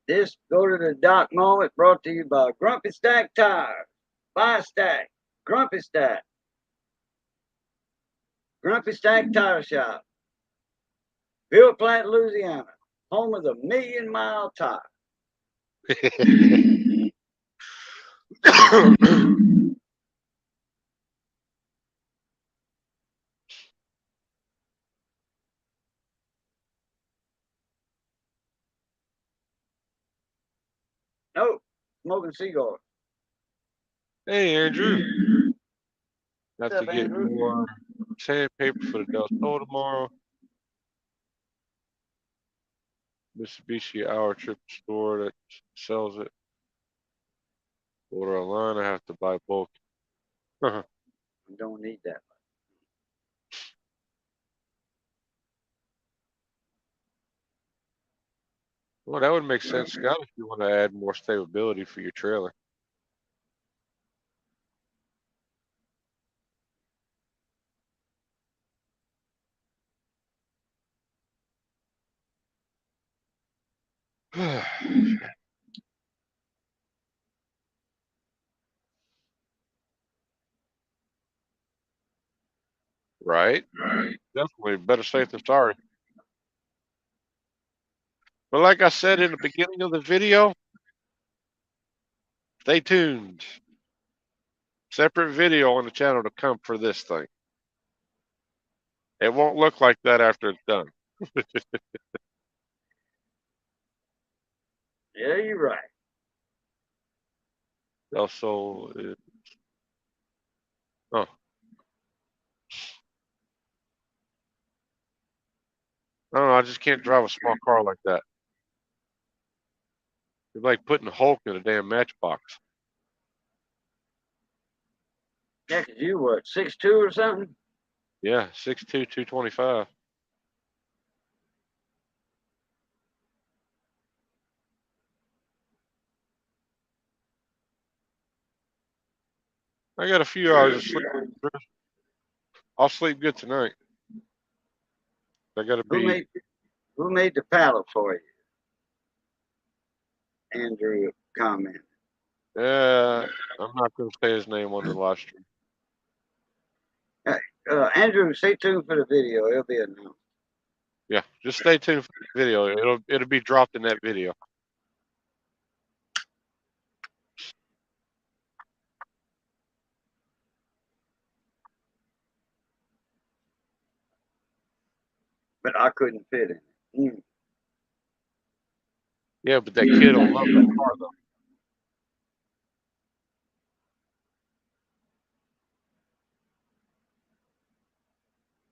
This go to the dock moment brought to you by Grumpy Stack Tires. Buy stack. Grumpy Stack. Grumpy Stack Tire Shop. Bill Platte, Louisiana. Home of the Million Mile Tire. Nope. Smoking cigars. Hey, Andrew. Not What's to up, get Andrew? more sandpaper for the Del Sol tomorrow. Mitsubishi hour trip store that sells it. Order online. I have to buy bulk. You don't need that. Well, that would make sense, Scott, if you want to add more stability for your trailer. Right? Definitely better safe than sorry. But like I said in the beginning of the video, stay tuned. Separate video on the channel to come for this thing. It won't look like that after it's done. Yeah, you're right. Also, oh, I don't know. I just can't drive a small car like that. It's like putting Hulk in a damn matchbox. Yeah, 'cause you what, 6'2" or something? Yeah, 6'2", 225. I got a few hours of sleep. I'll sleep good tonight. I gotta be. Who made the paddle for you? Andrew commented. I'm not gonna say his name on the live stream. Andrew, stay tuned for the video. It'll be announced. Yeah, just stay tuned for the video. It'll be dropped in that video. But I couldn't fit in it. Yeah, but that kid will love that car though.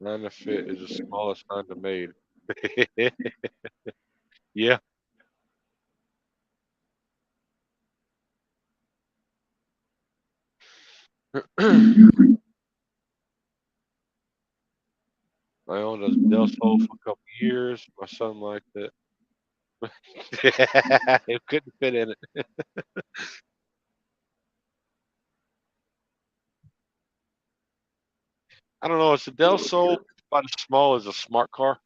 Honda Fit is the smallest Honda made. Yeah. I owned a Del Sol for a couple years. My son liked it. It couldn't fit in it. I don't know. It's a Del Sol about as small as a smart car.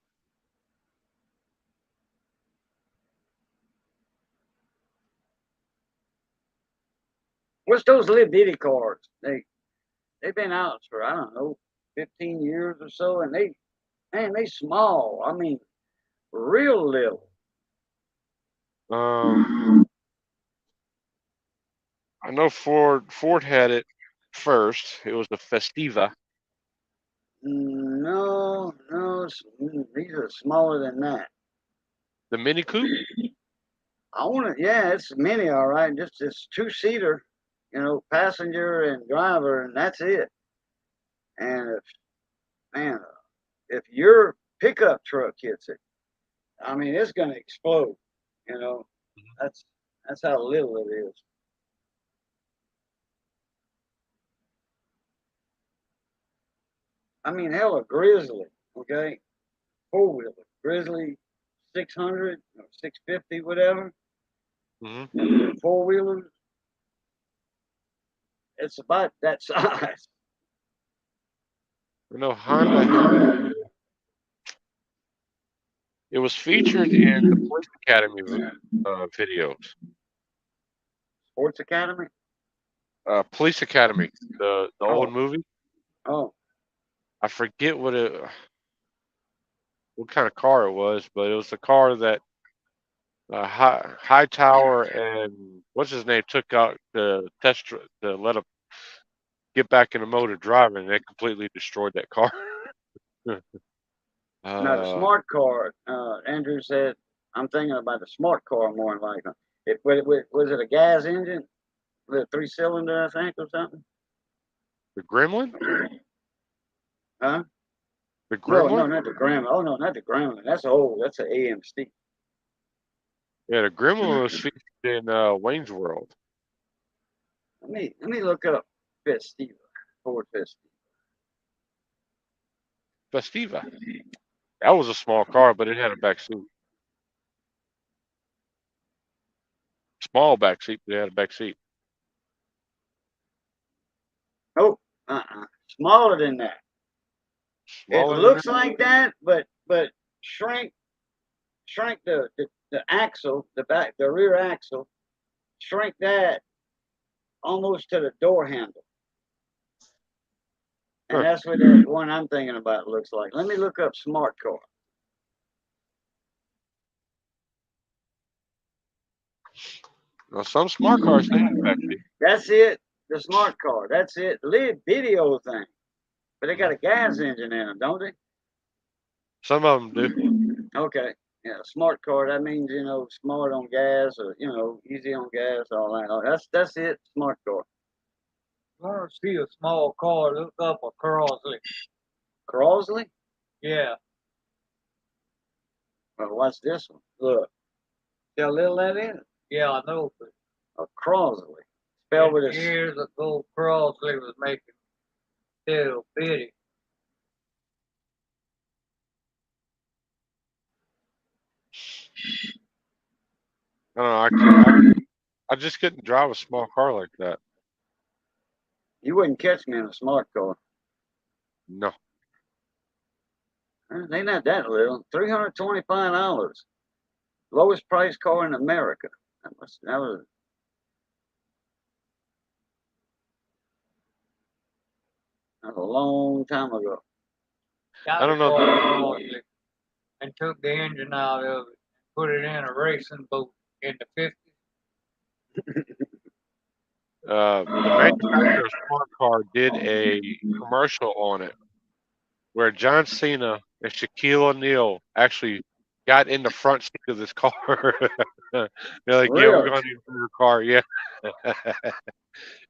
What's those little bitty cars? They've been out for, I don't know, 15 years or so, and they small. I mean, real little. I know Ford had it first. It was the Festiva. No, these are smaller than that. The Mini Coupe? I want to, yeah, it's mini, all right. Just it's 2-seater, passenger and driver, and that's it. And if your pickup truck hits it, I mean, it's gonna explode. That's how little it is. I mean, hell, a Grizzly, okay, 4-wheeler, Grizzly 600 or 650, whatever. Mm-hmm. 4-wheelers, it's about that size. I know Honda. It was featured in the Police Academy videos. Sports Academy. Police Academy, the old movie. Oh. I forget what kind of car it was, but it was the car that Hightower and what's his name took out the test to let him get back in the mode of driving, and they completely destroyed that car. Now the smart car, Andrew said, I'm thinking about the smart car more than likely. Was it a gas engine? Was it a 3-cylinder, I think, or something? The Gremlin? Huh? The No, Gremlin? not the Gremlin. Oh no, not the Gremlin. That's old. That's an AMC. Yeah, the Gremlin was featured in Wayne's World. Let me look up Festiva. Ford Festiva. Festiva. That was a small car, but it had a back seat. Small back seat, but it had a back seat. Oh, smaller than that. Smaller It than looks like that, but shrink the axle, the rear axle, shrink that almost to the door handle. And Huh. that's what the one I'm thinking about looks like. Let me look up smart car. Now, some smart cars they have back seat. That's it. The smart car. That's it. Little video thing. But they got a gas engine in them, don't they? Some of them do. Okay. Yeah, smart car. That means smart on gas or easy on gas. All that. Oh, that's it. Smart car. You want to see a small car? Look up a Crossley. Crosley. Yeah, Well, what's this one? Look. See how little that is? yeah, I know. But A Crosley. Spelled with a years ago, Crossley was making little bitty. I don't know. I just couldn't drive a small car like that. You wouldn't catch me in a smart car. No. They not that little. $325. Lowest price car in America. That was a long time ago. Got I don't the car know. Crossley and took the engine out of it, put it in a racing boat in the 50s. The manufacturer of Smart Car did a commercial on it where John Cena and Shaquille O'Neal actually got in the front seat of this car. They're like, "Yeah, we're Really? going to use your car." Yeah.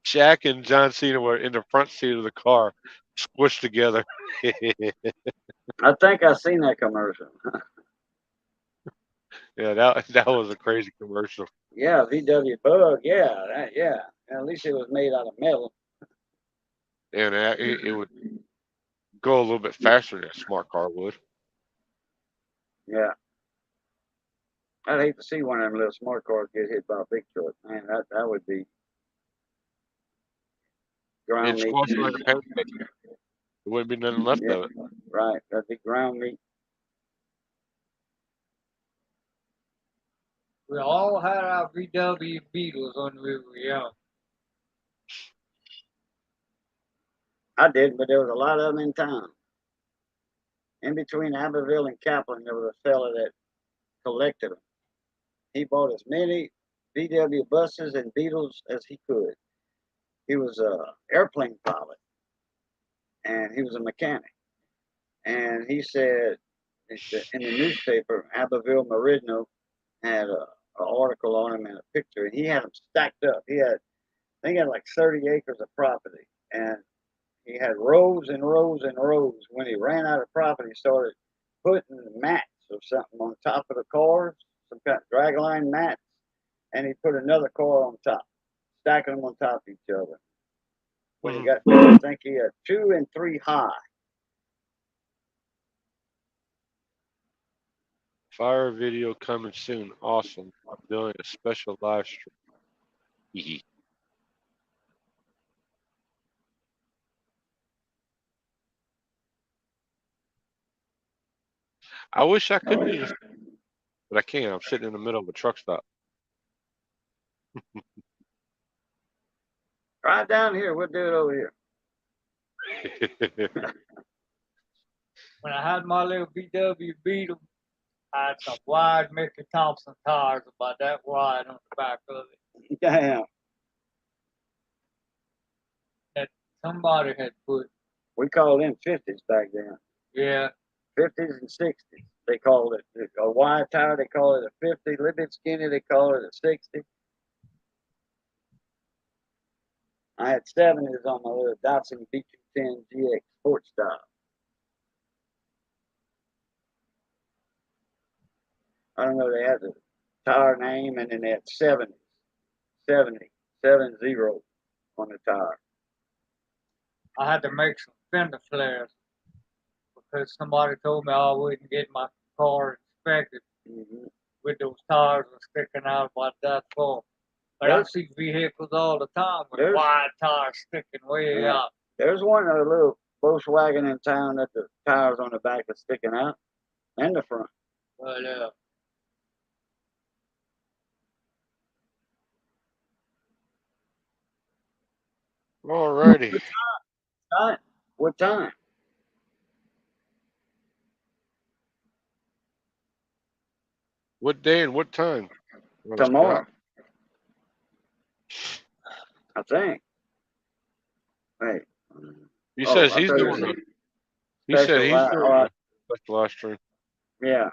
Shaq and John Cena were in the front seat of the car, squished together. I think I seen that commercial. Yeah, that was a crazy commercial. Yeah, VW Bug. Yeah, yeah. At least it was made out of metal. And it would go a little bit faster than a smart car would. Yeah. I'd hate to see one of them little smart cars get hit by a big truck. Man, that would be ground It'd meat. squash like a pancake. There wouldn't be nothing left Yeah, of it. right. That'd be ground meat. We all had our VW Beetles when we were young. I did, but there was a lot of them in town. In between Abbeville and Kaplan, there was a fella that collected them. He bought as many VW buses and Beetles as he could. He was a airplane pilot, and he was a mechanic. And he said in the newspaper, Abbeville Meridian had an article on him and a picture, and he had them stacked up. I think he had like 30 acres of property, and he had rows and rows and rows. When he ran out of property, he started putting mats or something on top of the cars, some kind of dragline mats, and he put another car on top, stacking them on top of each other. When he got there, I think he had 2 and 3 high. Fire video coming soon. Awesome. I'm doing a special live stream. I wish I could do this, but I can't. I'm sitting in the middle of a truck stop. Right down here, we'll do it over here. When I had my little VW Beetle, I had some wide Mickey Thompson tires about that wide on the back of it Damn. that somebody had put. We called them 50s back then. Yeah, 50s and 60s. They called it a wide tire. They call it a 50. A little bit skinny. They call it a 60. I had 70s on my little Datsun B210 GX Sport Style. I don't know, they had the tire name and then they had 70 on the tire. I had to make some fender flares because somebody told me I wouldn't get my car inspected Mm-hmm. with those tires sticking out about that far. But I There's, see vehicles all the time with there's, wide tires sticking way yeah, out. there's one little Volkswagen in town that the tires on the back are sticking out and the front. But Alrighty. Time? What time? What day and what time? Tomorrow, I think. Wait. He Oh, says I he's thought it doing was a. He said special. he's doing a special live stream. Yeah.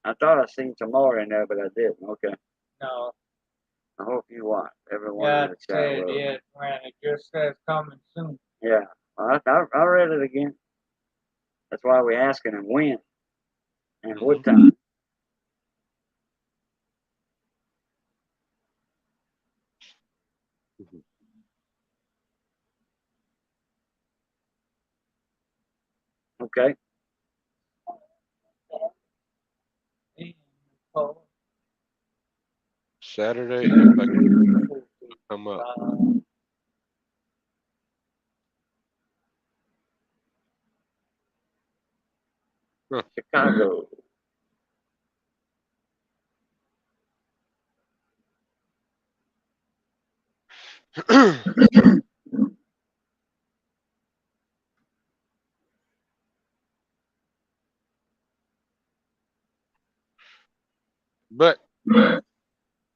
I thought I seen tomorrow in there, but I didn't. Okay. no, I hope you watch everyone yeah, in the it chat said room. yet, man. It just says coming soon. Yeah. I read it again. That's why we're asking him when and what time. Okay. Saturday, if I can come up. Chicago. But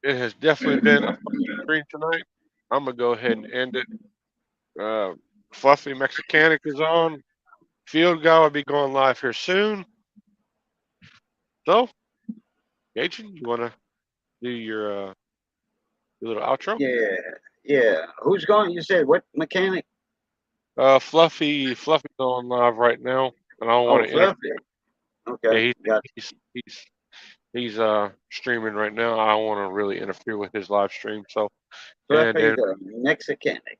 it has definitely been a fun stream tonight. I'm gonna go ahead and end it. Fluffy Mexicanic is on. Field Guy will be going live here soon. So, Gagin, you wanna do your little outro? Yeah. Yeah. Who's going? You said what mechanic? Fluffy's on live right now, and I don't Oh, want to interrupt. Fluffy. Okay. Yeah, Got he's streaming right now. I don't want to really interfere with his live stream. So, and Fluffy then the Mexicanic.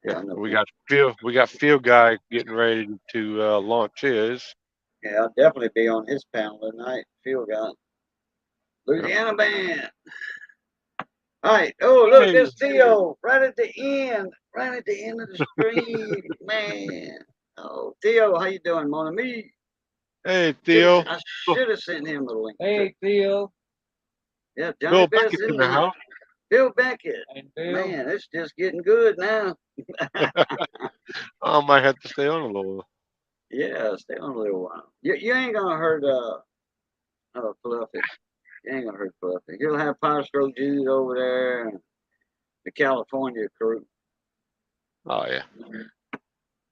yeah, I know we him. got Field Guy getting ready to launch his. Yeah, I'll definitely be on his panel tonight. Field guy. Louisiana band. All right. Oh, look, Hey, there's Theo right at the end. Right at the end of the stream, man. Oh, Theo, how you doing, mon ami? hey, Theo. I should have sent him the link. Hey, Theo. Yeah, Johnny Bill Best Beckett's in in the the house. Bill Beckett. And Bill. Man, it's just getting good now. I might have to stay on a little. Yeah, stay on a little while. You ain't gonna hurt Fluffy. You ain't gonna hurt Fluffy. He'll have Power Stroke Jude over there and the California crew. Oh yeah.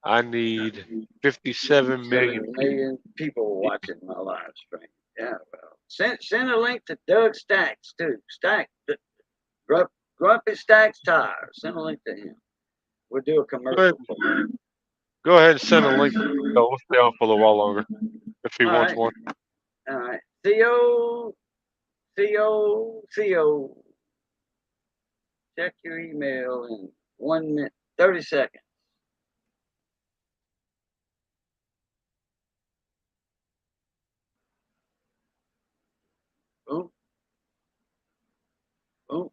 I need 57 million. People watching my live stream. Yeah, well, send a link to Doug Stacks too. Grumpy Stacks Tires. Send a link to him. We'll do a commercial. Go ahead and send a link. So we'll stay on for a little while longer if he wants one. All right. Theo. Check your email in 1 minute, 30 seconds. Boom. Boom.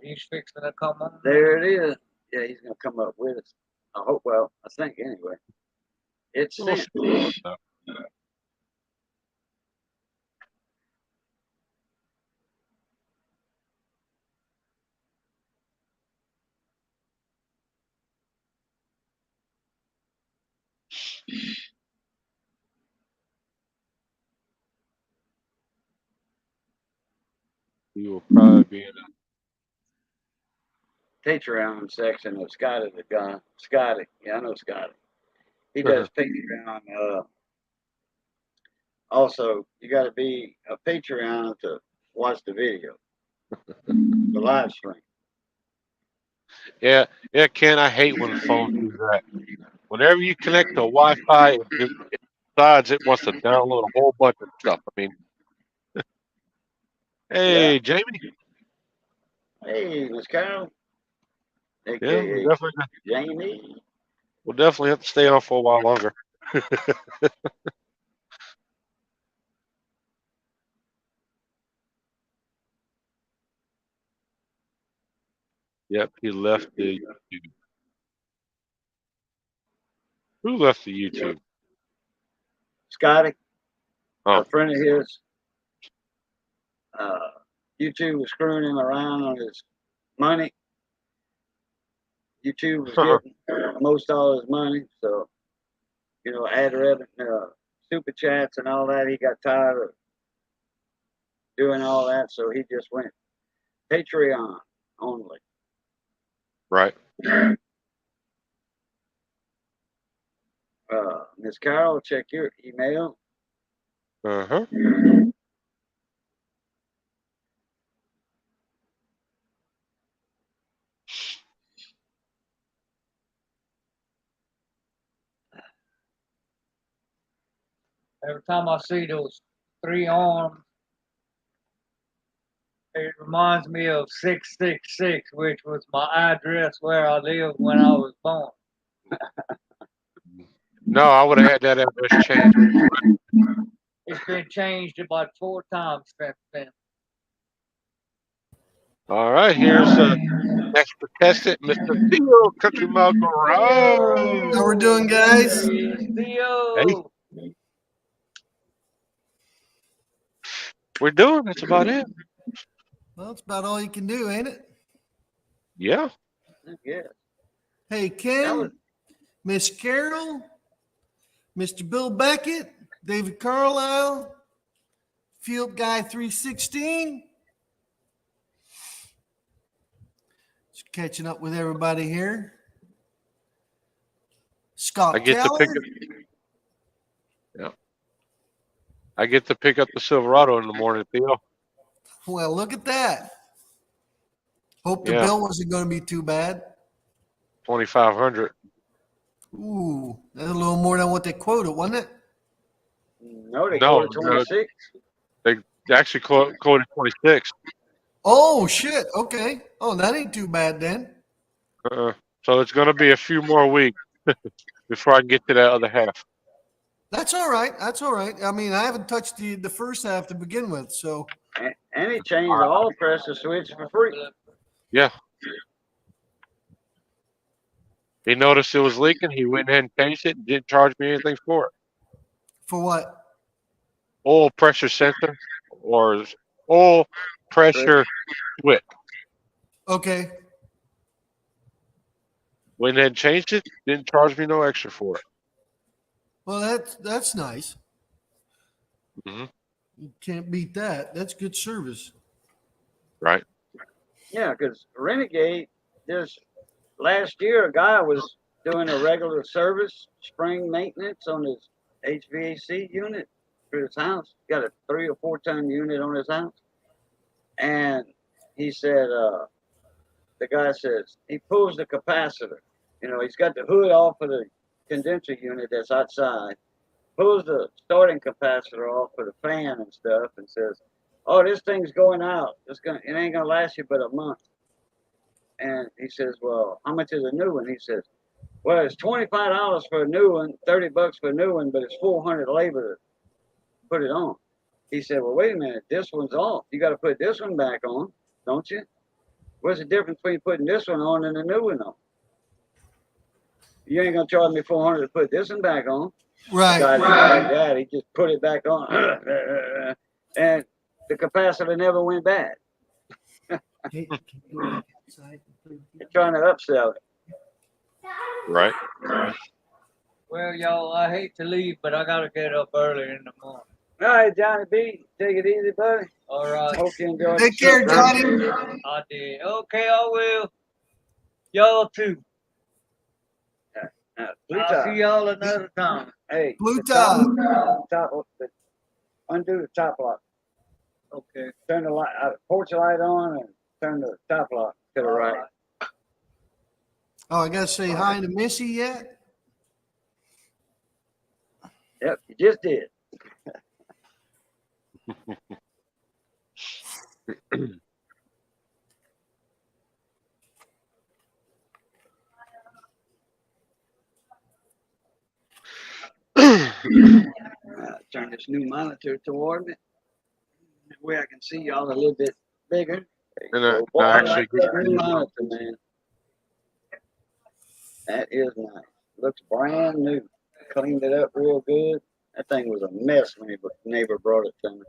He's fixing to come on. There it is. Yeah, he's gonna come up with us. I hope. Well, I think anyway. It's sent. He will probably be in a Patreon section of Scotty the guy. Scotty. Yeah, I know Scotty. He does Patreon. Also, you got to be a Patreon to watch the video, the live stream. Yeah, Ken, I hate when phones do that. Whenever you connect to Wi-Fi, it decides it wants to download a whole bunch of stuff. I mean, hey, Jamie. Hey, Miss Carol. Yeah, AKA Jamie. we'll definitely have to stay on for a while longer. Yep, he left the YouTube. Who left the YouTube? Scotty, Oh. a friend of his. YouTube was screwing him around on his money. YouTube was getting most all his money, so ad revenue, super chats and all that. He got tired of doing all that, so he just went Patreon only. Right. Miss Carol, check your email. Uh-huh. Every time I see those 3 arms, it reminds me of 666, which was my address where I lived when I was born. No, I would have had that address changed. It's been changed about 4 times since then. All right, here's next contestant, Mr. Theo Country Mile Garage. How we're doing, guys? Theo. Hey. We're doing. That's about it. Well, it's about all you can do, ain't it? Yeah. Yeah. Hey, Ken, Miss Carol, Mr. Bill Beckett, David Carlisle, Field Guy 316. Just catching up with everybody here. Scott I get Keller. to pick up. Yeah. I get to pick up the Silverado in the morning, Theo. Well, look at that. Hope the Yeah. bill wasn't going to be too bad. 2,500. Ooh, that's a little more than what they quoted, wasn't it? No, they No, quoted 26. They actually quoted 26. Oh, shit. Okay. Oh, that ain't too bad then. So it's going to be a few more weeks before I can get to that other half. That's all right. That's all right. I mean, I haven't touched the first half to begin with, so. And he changed the oil pressure switch for free. Yeah. He noticed it was leaking. He went ahead and changed it and didn't charge me anything for it. For what? Oil pressure sensor or oil pressure switch. Okay. Went ahead and changed it. Didn't charge me no extra for it. Well, that's nice. Mm-hmm. You can't beat that. That's good service. Right. Yeah, because Renegade, this last year, a guy was doing a regular service, spring maintenance on his HVAC unit for his house. Got a 3 or 4 ton unit on his house. And he said, the guy says, he pulls the capacitor. He's got the hood off of the condenser unit that's outside, pulls the starting capacitor off of the fan and stuff, and says, "Oh, this thing's going out. It ain't gonna last you but a month." And he says, "Well, how much is a new one?" He says, "Well, it's $25 for a new one, $30 for a new one, but it's $400 labor to put it on." He said, "Well, wait a minute. This one's off. You got to put this one back on, don't you? What's the difference between putting this one on and the new one on? You ain't gonna charge me $400 to put this one back on." Right. Guy like that, he just put it back on, and the capacitor never went bad. They're trying to upsell it. Right. Well, y'all, I hate to leave, but I gotta get up early in the morning. All right, Johnny B, take it easy, buddy. All right. Hope you enjoy. Take care, Johnny. I did. Okay, I will. Y'all too. I'll see y'all another time. Hey, Blue the tie. undo the top lock. Okay. Turn the light, porch light on, and turn the top lock to the right. Oh, I got to say hi to Missy yet? Yep, you just did. Turn this new monitor toward me. That way I can see y'all a little bit bigger. And Oh, boy, I I like actually that new monitor, man. That is nice. Looks brand new. Cleaned it up real good. That thing was a mess when the neighbor brought it to me.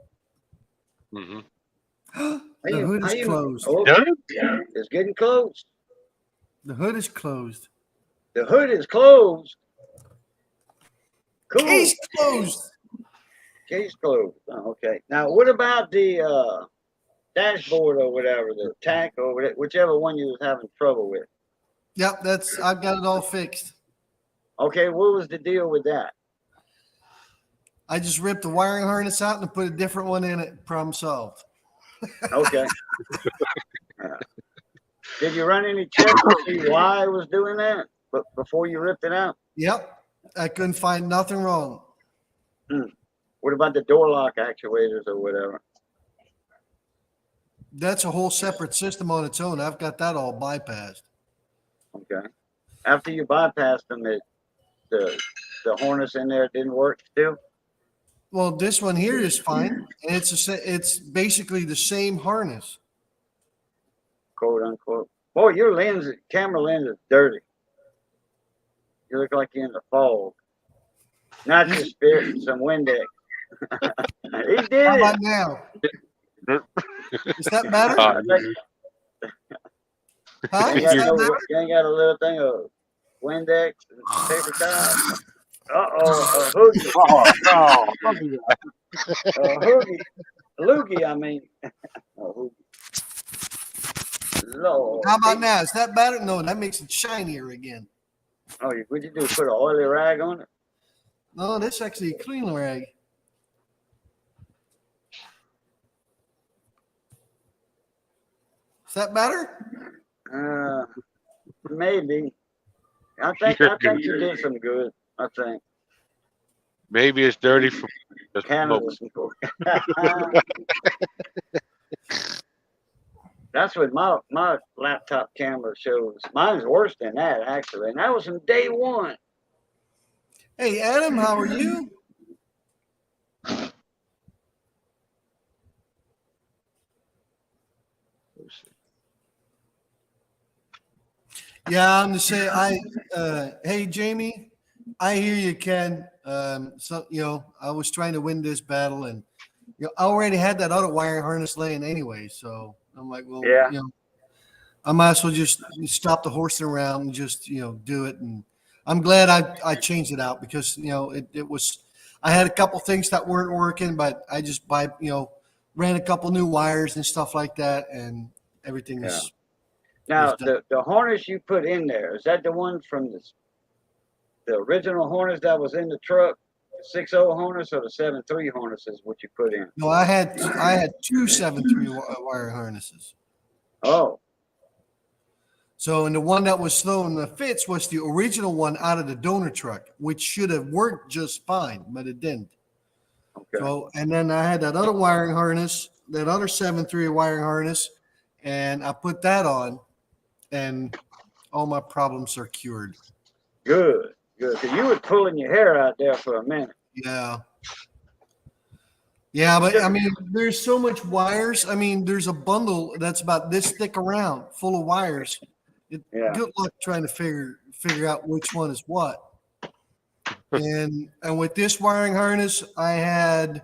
hmm The hood is closed. Oh, Done? it's getting close. The hood is closed. The hood is closed. Cool. Case closed. Case closed. Oh, okay. Now, what about the dashboard or whatever, the tack or whatever, whichever one you was having trouble with? Yep, I've got it all fixed. Okay, what was the deal with that? I just ripped the wiring harness out and put a different one in it. Problem solved. Okay. Did you run any checks to see why it was doing that? But before you ripped it out? Yep. I couldn't find nothing wrong. What about the door lock actuators or whatever? That's a whole separate system on its own. I've got that all bypassed. Okay. After you bypassed them, the harness in there didn't work still? Well, this one here is fine. And it's basically the same harness. Quote unquote. Boy, your camera lens is dirty. You look like you're in the fog. Not your spirit, some Windex. He did How it. about now? Is that better? Huh? You Is ain't, got that better? you ain't got a little thing of Windex and paper towel. A hoogie. Oh, no. A hoogie. Loogie, I mean. A hoogie. Lord. How about now? Is that better? No, that makes it shinier again. Oh, what'd you do? Put an oily rag on it? No, that's actually a clean rag. Is that better? Maybe. I think you did some good. I think. Maybe it's dirty from the Canada smoke. smoke. That's what my laptop camera shows. Mine's worse than that, actually. And that was from day one. Hey, Adam, how are you? Yeah, I'm to say hey Jamie, I hear you, Ken. So I was trying to win this battle, and I already had that other wiring harness laying anyway. So I'm like, well, Yeah. I might as well just stop the horsing around and just do it. And I'm glad I changed it out because it was, I had a couple things that weren't working, but I just ran a couple new wires and stuff like that, and everything is. Now, the harness you put in there, is that the one from the original harness that was in the truck, the 6.0 harness, or the 7.3 harness is what you put in? No, I had 2 7.3 wire harnesses. Oh, So, and the one that was throwing the fits was the original one out of the donor truck, which should have worked just fine, but it didn't. okay. So, and then I had that other wiring harness, that other 7.3 wiring harness, and I put that on, and all my problems are cured. Good. 'Cause you were pulling your hair out there for a minute. Yeah. Yeah, but I mean, there's so much wires. I mean, there's a bundle that's about this thick around, full of wires. Yeah. Good luck trying to figure out which one is what. And with this wiring harness, I had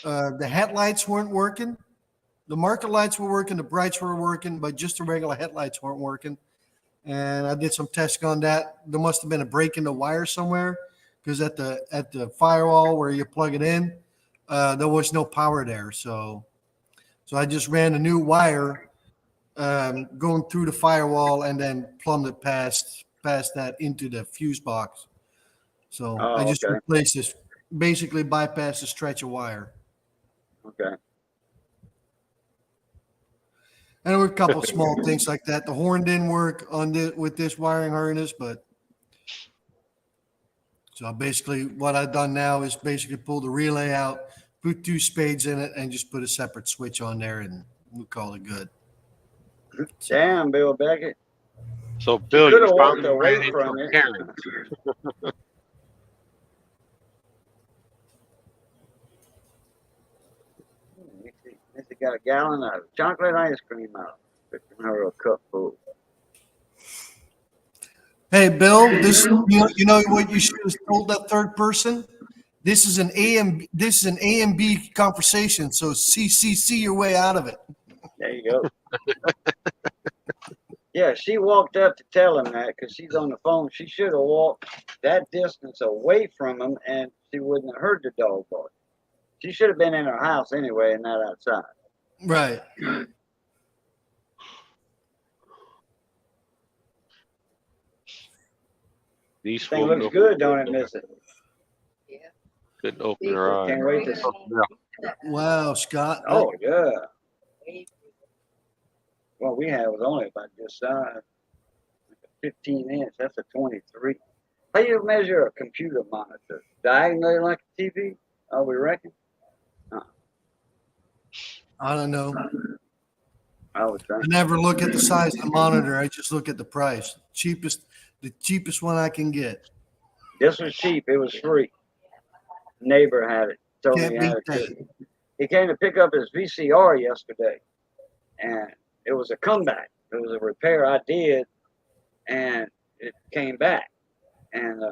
the headlights weren't working, the marker lights were working, the brights were working, but just the regular headlights weren't working. And I did some testing on that. There must have been a break in the wire somewhere because at the firewall where you plug it in, there was no power there. So I just ran a new wire going through the firewall and then plumbed it past that into the fuse box. So I just replaced this, basically bypassed a stretch of wire. Okay. And there were a couple small things like that. The horn didn't work with this wiring harness, but So basically what I've done now is basically pull the relay out, put 2 spades in it, and just put a separate switch on there, and we call it good. So, Damn, Bill Beckett. So, Bill, coulda you walked finally away ran into from a it. Karen. Missy got a gallon of chocolate ice cream out. Fixing her a cup full. hey, Bill, you know what you should have told that third person? This is an A and B conversation, so see your way out of it. There you go. Yeah, she walked up to tell him that because she's on the phone. She should have walked that distance away from him, and she wouldn't have heard the dog bark. She should have been in her house anyway and not outside. Right. These Thing folks looks good, don't it, Missy? couldn't open their eyes. Can't wait to. Wow, Scott. Oh yeah. What we had was only about this size, 15 inch. That's a 23. How you measure a computer monitor? Diagonally like a TV? Oh, we reckon? I don't know. I was I trying. never look at the size of the monitor. I just look at the price. The cheapest one I can get. This was cheap. It was free. Neighbor had it. Told Can't me he had beat it that. too. He came to pick up his VCR yesterday, and it was a comeback. It was a repair I did, and it came back. And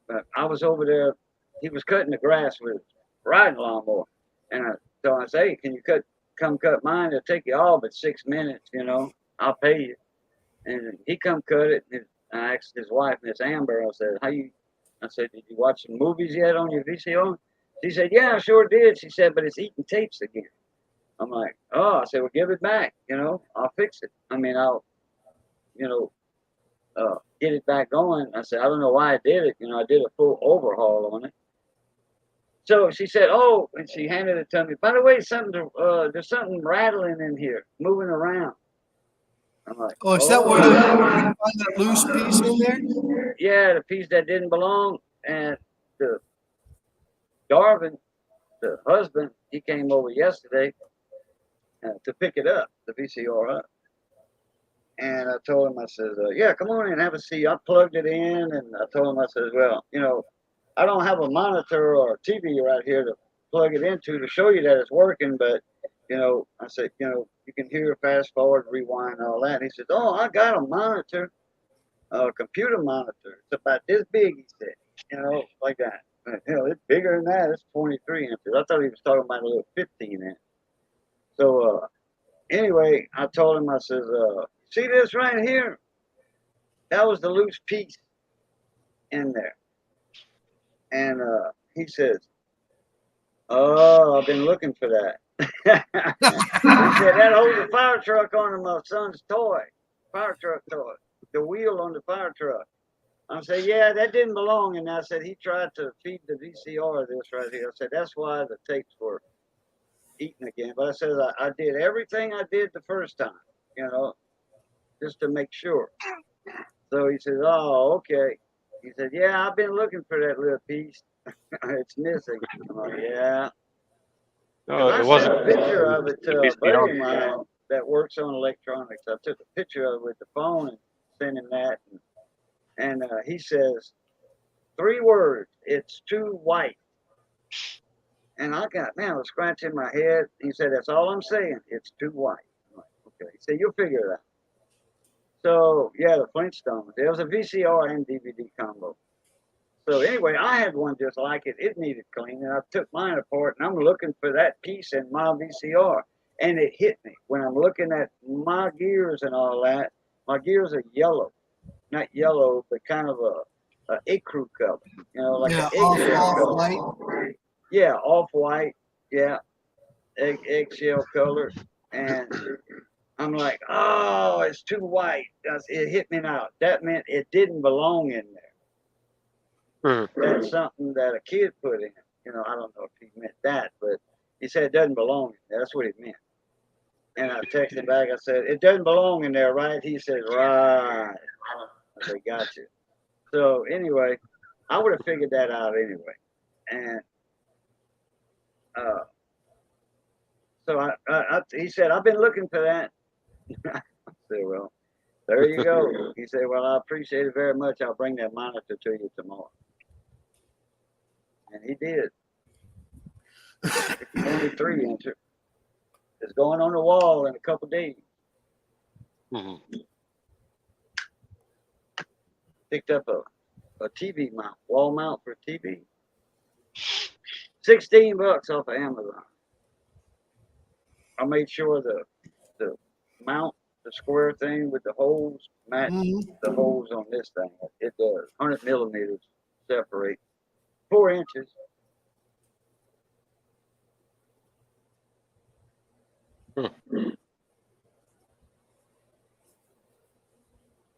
but I was over there. He was cutting the grass with his riding lawnmower, and so I said, "Hey, can you come cut mine? It'll take you all but 6 minutes. You know, I'll pay you." And he come cut it. And I asked his wife, Miss Amber. I said, I said, "Did you watch some movies yet on your VCR?" She said, "Yeah, I sure did." She said, "But it's eating tapes again." I'm like, "Oh," I said, "Well, give it back. You know, I'll fix it. I mean, I'll, you know, get it back going." I said, "I don't know why I did it. You know, I did a full overhaul on it." So she said, "Oh," and she handed it to me. "By the way, there's something rattling in here, moving around." I'm like, Oh, is that where you find that loose piece in there? Yeah, the piece that didn't belong. And the Darvin, the husband, he came over yesterday to pick it up, the VCR up. And I told him, I said, "Yeah, come on in, have a seat." I plugged it in, and I told him, I said, "Well, you know, I don't have a monitor or a TV right here to plug it into to show you that it's working, but, you know," I said, "you know, you can hear fast forward, rewind, all that." And he said, "Oh, I got a monitor, a computer monitor. It's about this big," he said, "you know, like that." You know, it's bigger than that. It's 23 inches. I thought he was talking about a little 15 inch. So, anyway, I told him, I said, "See this right here? That was the loose piece in there." And he says, "Oh, I've been looking for that." He said, "That holds a fire truck on my son's toy, fire truck toy, the wheel on the fire truck." I said, "Yeah, that didn't belong." And I said, "He tried to feed the VCR this right here." I said, "That's why the tapes were eaten again." But I said, I did everything I did the first time, you know, just to make sure." So he said, "Oh, okay." He said, "Yeah, I've been looking for that little piece. It's missing." I'm like, "Yeah." No, I it sent wasn't. a picture of it to a VCR. buddy of mine that works on electronics. I took a picture of it with the phone and sent him that. And he says, 3 words, "It's too white." And I was scratching my head. He said, "That's all I'm saying. It's too white." I'm like, "Okay." He said, "You'll figure it out." So, yeah, the Flintstones. There was a VCR and DVD combo. So, anyway, I had one just like it. It needed cleaning. I took mine apart, and I'm looking for that piece in my VCR. And it hit me. When I'm looking at my gears and all that, my gears are yellow. Not yellow, but kind of a ecru color. You know, like Yeah, an eggshell off color. white. Yeah, off-white. Yeah, eggshell color. And I'm like, "Oh, it's too white." It hit me now. That meant it didn't belong in there. That's something that a kid put in. You know, I don't know if he meant that, but he said it doesn't belong in there. That's what he meant. And I texted back. I said, "It doesn't belong in there, right?" He said, "Right." I said, "Gotcha." So anyway, I would have figured that out anyway. And so he said, I've been looking for that. I said, well, there you go. He said, well, I appreciate it very much. I'll bring that monitor to you tomorrow. And he did. It's only 3-incher. It's going on the wall in a couple days. Mhm. Picked up a TV mount, wall mount for a TV. $16 off of Amazon. I made sure the mount, the square thing with the holes, match the holes on this thing. It does 100 millimeters separate 4 inches.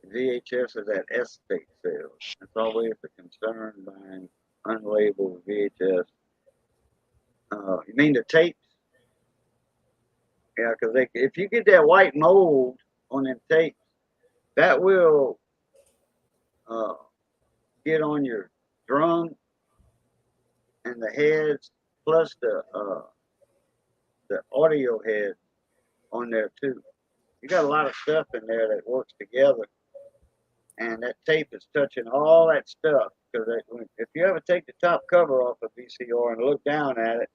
VHS is at estate sales. It's always a concern buying unlabeled VHS. You mean the tapes? Yeah, because if you get that white mold on them tapes, that will get on your drum and the heads, plus the audio head on there too. You got a lot of stuff in there that works together, and that tape is touching all that stuff. Because if you ever take the top cover off a VCR and look down at it,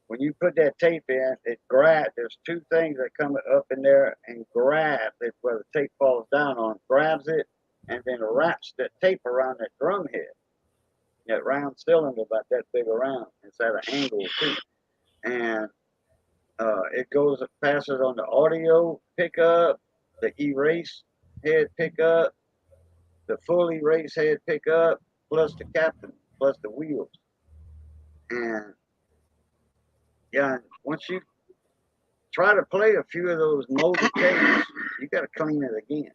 when you put that tape in, it grabs. There's two things that come up in there and grab it where the tape falls down on, grabs it, and then wraps that tape around that drum head. That round cylinder about that big around. It's at an angle too, and it goes passes on the audio pickup, the erase head pickup, the full erase head pickup, plus the captain, plus the wheels, and yeah, once you try to play a few of those molded tapes, you got to clean it again.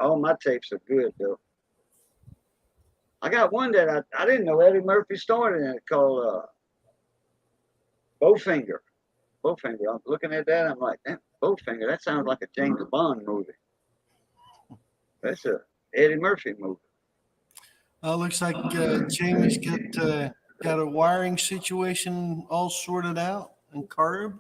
All my tapes are good though. I got one that I didn't know Eddie Murphy started in it called Bowfinger. Bowfinger. I'm looking at that. I'm like, damn, Bowfinger. That sounds like a James Bond movie. That's a Eddie Murphy movie. Looks like Jamie's got a wiring situation all sorted out and carved.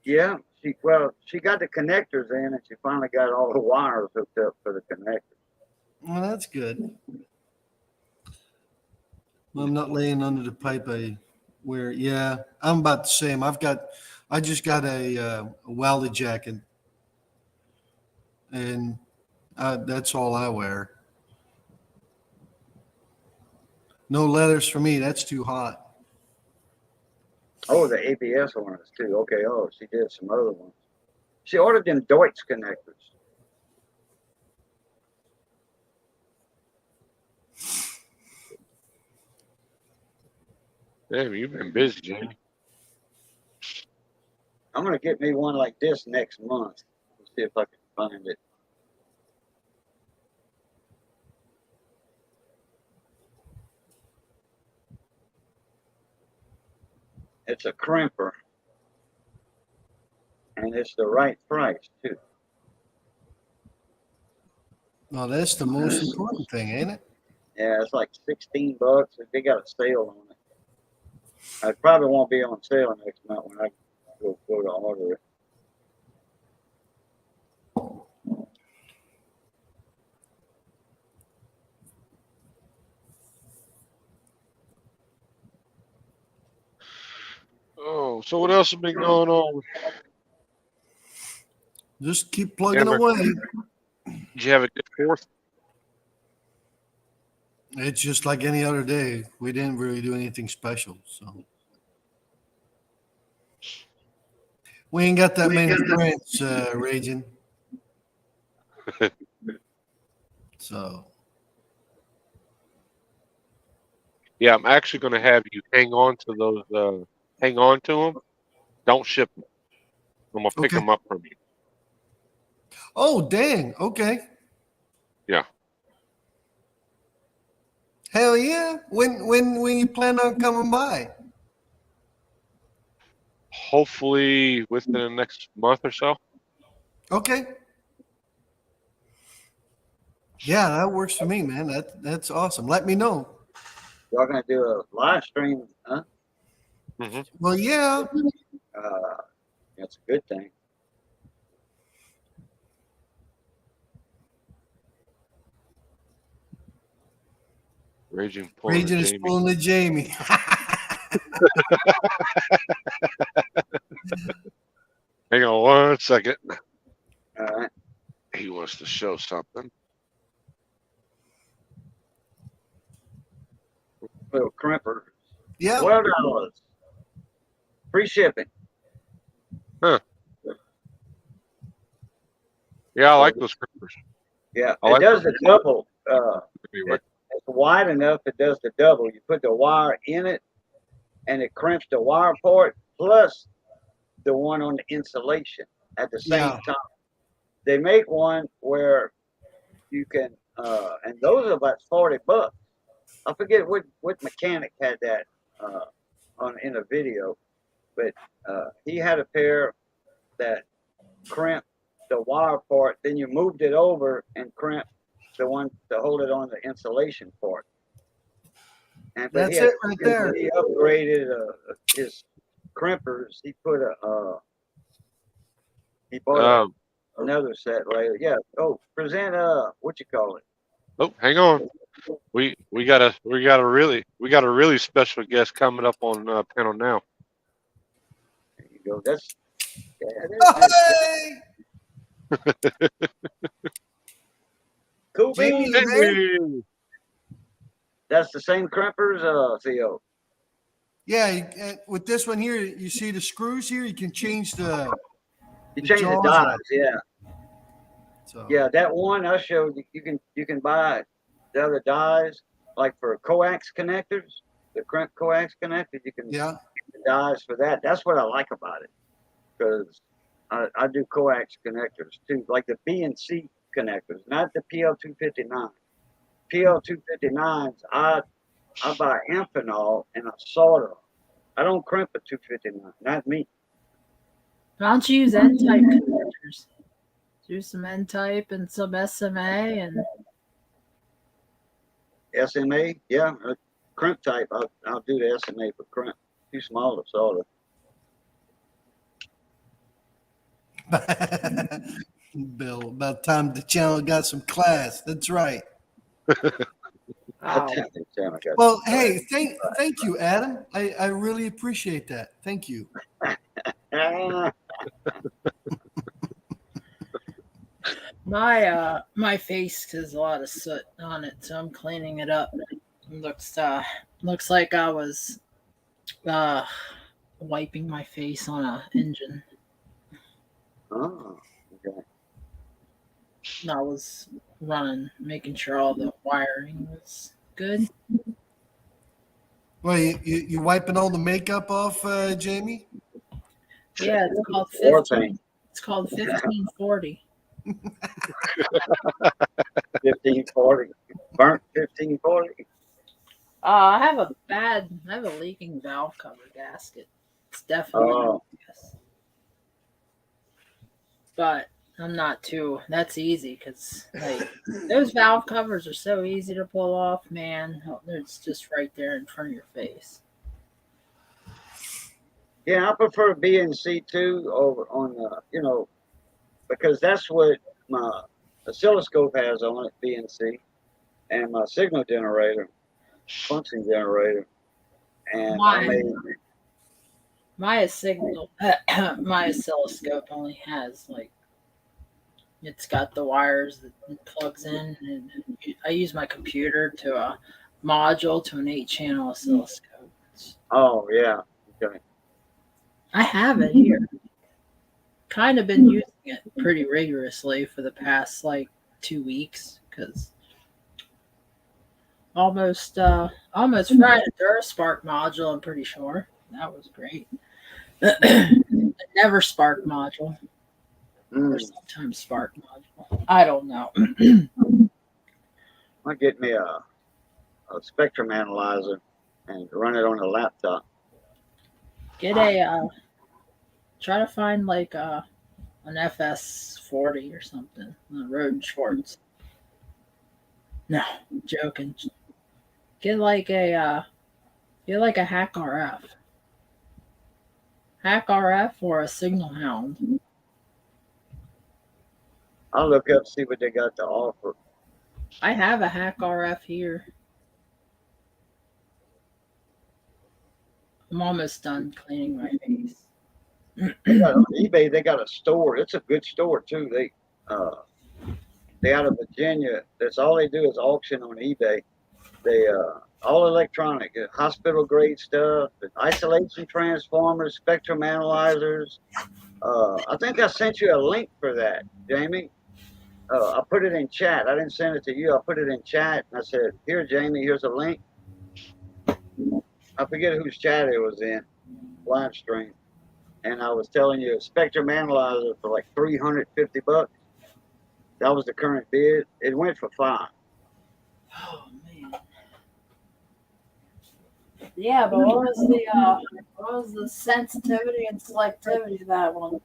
Yeah, she got the connectors in, and she finally got all the wires hooked up for the connectors. Well, that's good. Well, I'm not laying under the pipe. Yeah, I'm about the same. I just got a welded jacket, and that's all I wear. No leathers for me. That's too hot. Oh, the ABS ones too. Okay. Oh, she did some other ones. She ordered them Deutsch connectors. Damn, you've been busy, Jamie. I'm gonna get me one like this next month. Let's see if I can find it. It's a crimper, and it's the right price too. Well, that's the most important thing, ain't it? Yeah, it's like $16. They got a sale on it. It probably won't be on sale next month when I go to order it. Oh, so what else has been going on? Just keep plugging Ever- away. Did you have a good fourth? It's just like any other day. We didn't really do anything special, so we ain't got that many friends raging. So Yeah, I'm actually going to have you hang on to those. Hang on to them. Don't ship them. I'm going to pick Okay. them up from you. oh dang, okay. Yeah. Hell yeah. When you plan on coming by? hopefully within the next month or so. Okay. Yeah, that works for me, man. That's awesome. Let me know. Y'all gonna do a live stream, huh? Hmm. Well, yeah. That's a good thing. Raging pulling Raging the is Jamie. pulling the Jamie. Hang on 1 second. All right. He wants to show something. Little crimper. Yeah. $12. Free shipping. Yeah, I like those crimpers. Yeah, I it like does the double. Anyway. It's wide enough. It does the double. You put the wire in it, and it crimps the wire part plus the one on the insulation at the same Yeah. time. They make one where you can, and those are about $40. I forget what mechanic had that on in a video, but he had a pair that crimped the wire part. Then you moved it over and crimped the one to hold it on the insulation part. And but That's it right there. He upgraded his crimpers. He put he bought another set later. Yeah. Oh, present what you call it? Oh, hang on. We got a really special guest coming up on panel now. There you go. That's Hey! cool Jamie, beans. you there? Hey! That's the same crimpers, Theo. Yeah, with this one here, you see the screws here. You can change the. You The change the jaws dies, on it. yeah. So. Yeah, that one I showed you can buy the other dies like for coax connectors, the crimp coax connectors. You can Yeah. the dies for that. That's what I like about it because I do coax connectors too, like the B and C connectors, not the PL259. PL259s, I buy Amphenol and I solder them. I don't crimp a 259, not me. Why don't you use N-type connectors? Do some N-type and some SMA and SMA, yeah, crimp type. I'll do the SMA for crimp. Too small to solder. Bill, about time the channel got some class. That's right. wow. Well, hey, thank you, Adam. I really appreciate that. Thank you. My face has a lot of soot on it, so I'm cleaning it up. It looks like I was wiping my face on a engine. Oh, okay. I was running, making sure all the wiring was good. Well, you wiping all the makeup off, Jamie? Yeah, it's called War 15. paint. It's called 1540. 1540. Burnt 1540. I have a leaking valve cover gasket. It's definitely Oh. yes. But I'm not too. That's easy because like those valve covers are so easy to pull off, man. It's just right there in front of your face. Yeah, I prefer BNC too over on because that's what my oscilloscope has on it, BNC, and my signal generator, function generator, and My signal, my oscilloscope only has it's got the wires that it plugs in, and I use my computer to a module to an 8-channel oscilloscope. Oh yeah, okay. I have it here. Kind of been using it pretty rigorously for the past 2 weeks because almost fried a DuraSpark module. I'm pretty sure that was great. Never Spark module. Or sometimes Spark module. I don't know. I'll get me a spectrum analyzer and run it on a laptop. Get a Try to find like an FS40 or something. Rode Shorts. No, joking. Get like a Hack RF. Hack RF or a Signal Hound. I'll look up see what they got to offer. I have a Hack RF here. I'm almost done cleaning my face. On eBay they got a store. It's a good store too. They out of Virginia. That's all they do is auction on eBay. They all electronic, hospital grade stuff, isolation transformers, spectrum analyzers. I think I sent you a link for that, Jamie. I put it in chat. I didn't send it to you. I put it in chat and I said, "Here, Jamie. Here's a link." I forget whose chat it was in, live stream, and I was telling you a spectrum analyzer for like $350. That was the current bid. It went for $5. Oh man. Yeah, but what was the sensitivity and selectivity of that one?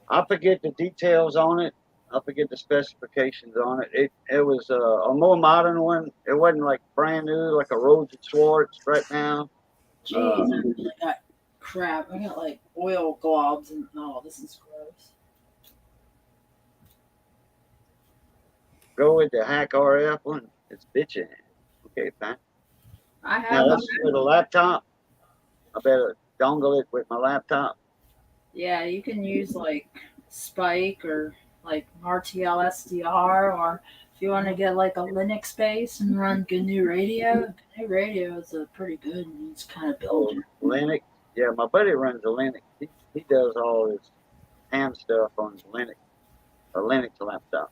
I forget the details on it. I forget the specifications on it. It was a more modern one. It wasn't like brand new, like a Rhodes and Schwartz right now. Jeez, I really got crap. I got like oil globs and this is gross. Go with the Hack RF one. It's bitching. Okay, fine. I Now have that's with a laptop. I better dongle it with my laptop. yeah, you can use like Spike or like RTL SDR, or if you want to get like a Linux base and run GNU Radio. GNU Radio is a pretty good and it's kind of built. Linux. Yeah, my buddy runs a Linux. He does all his ham stuff on Linux, a Linux laptop.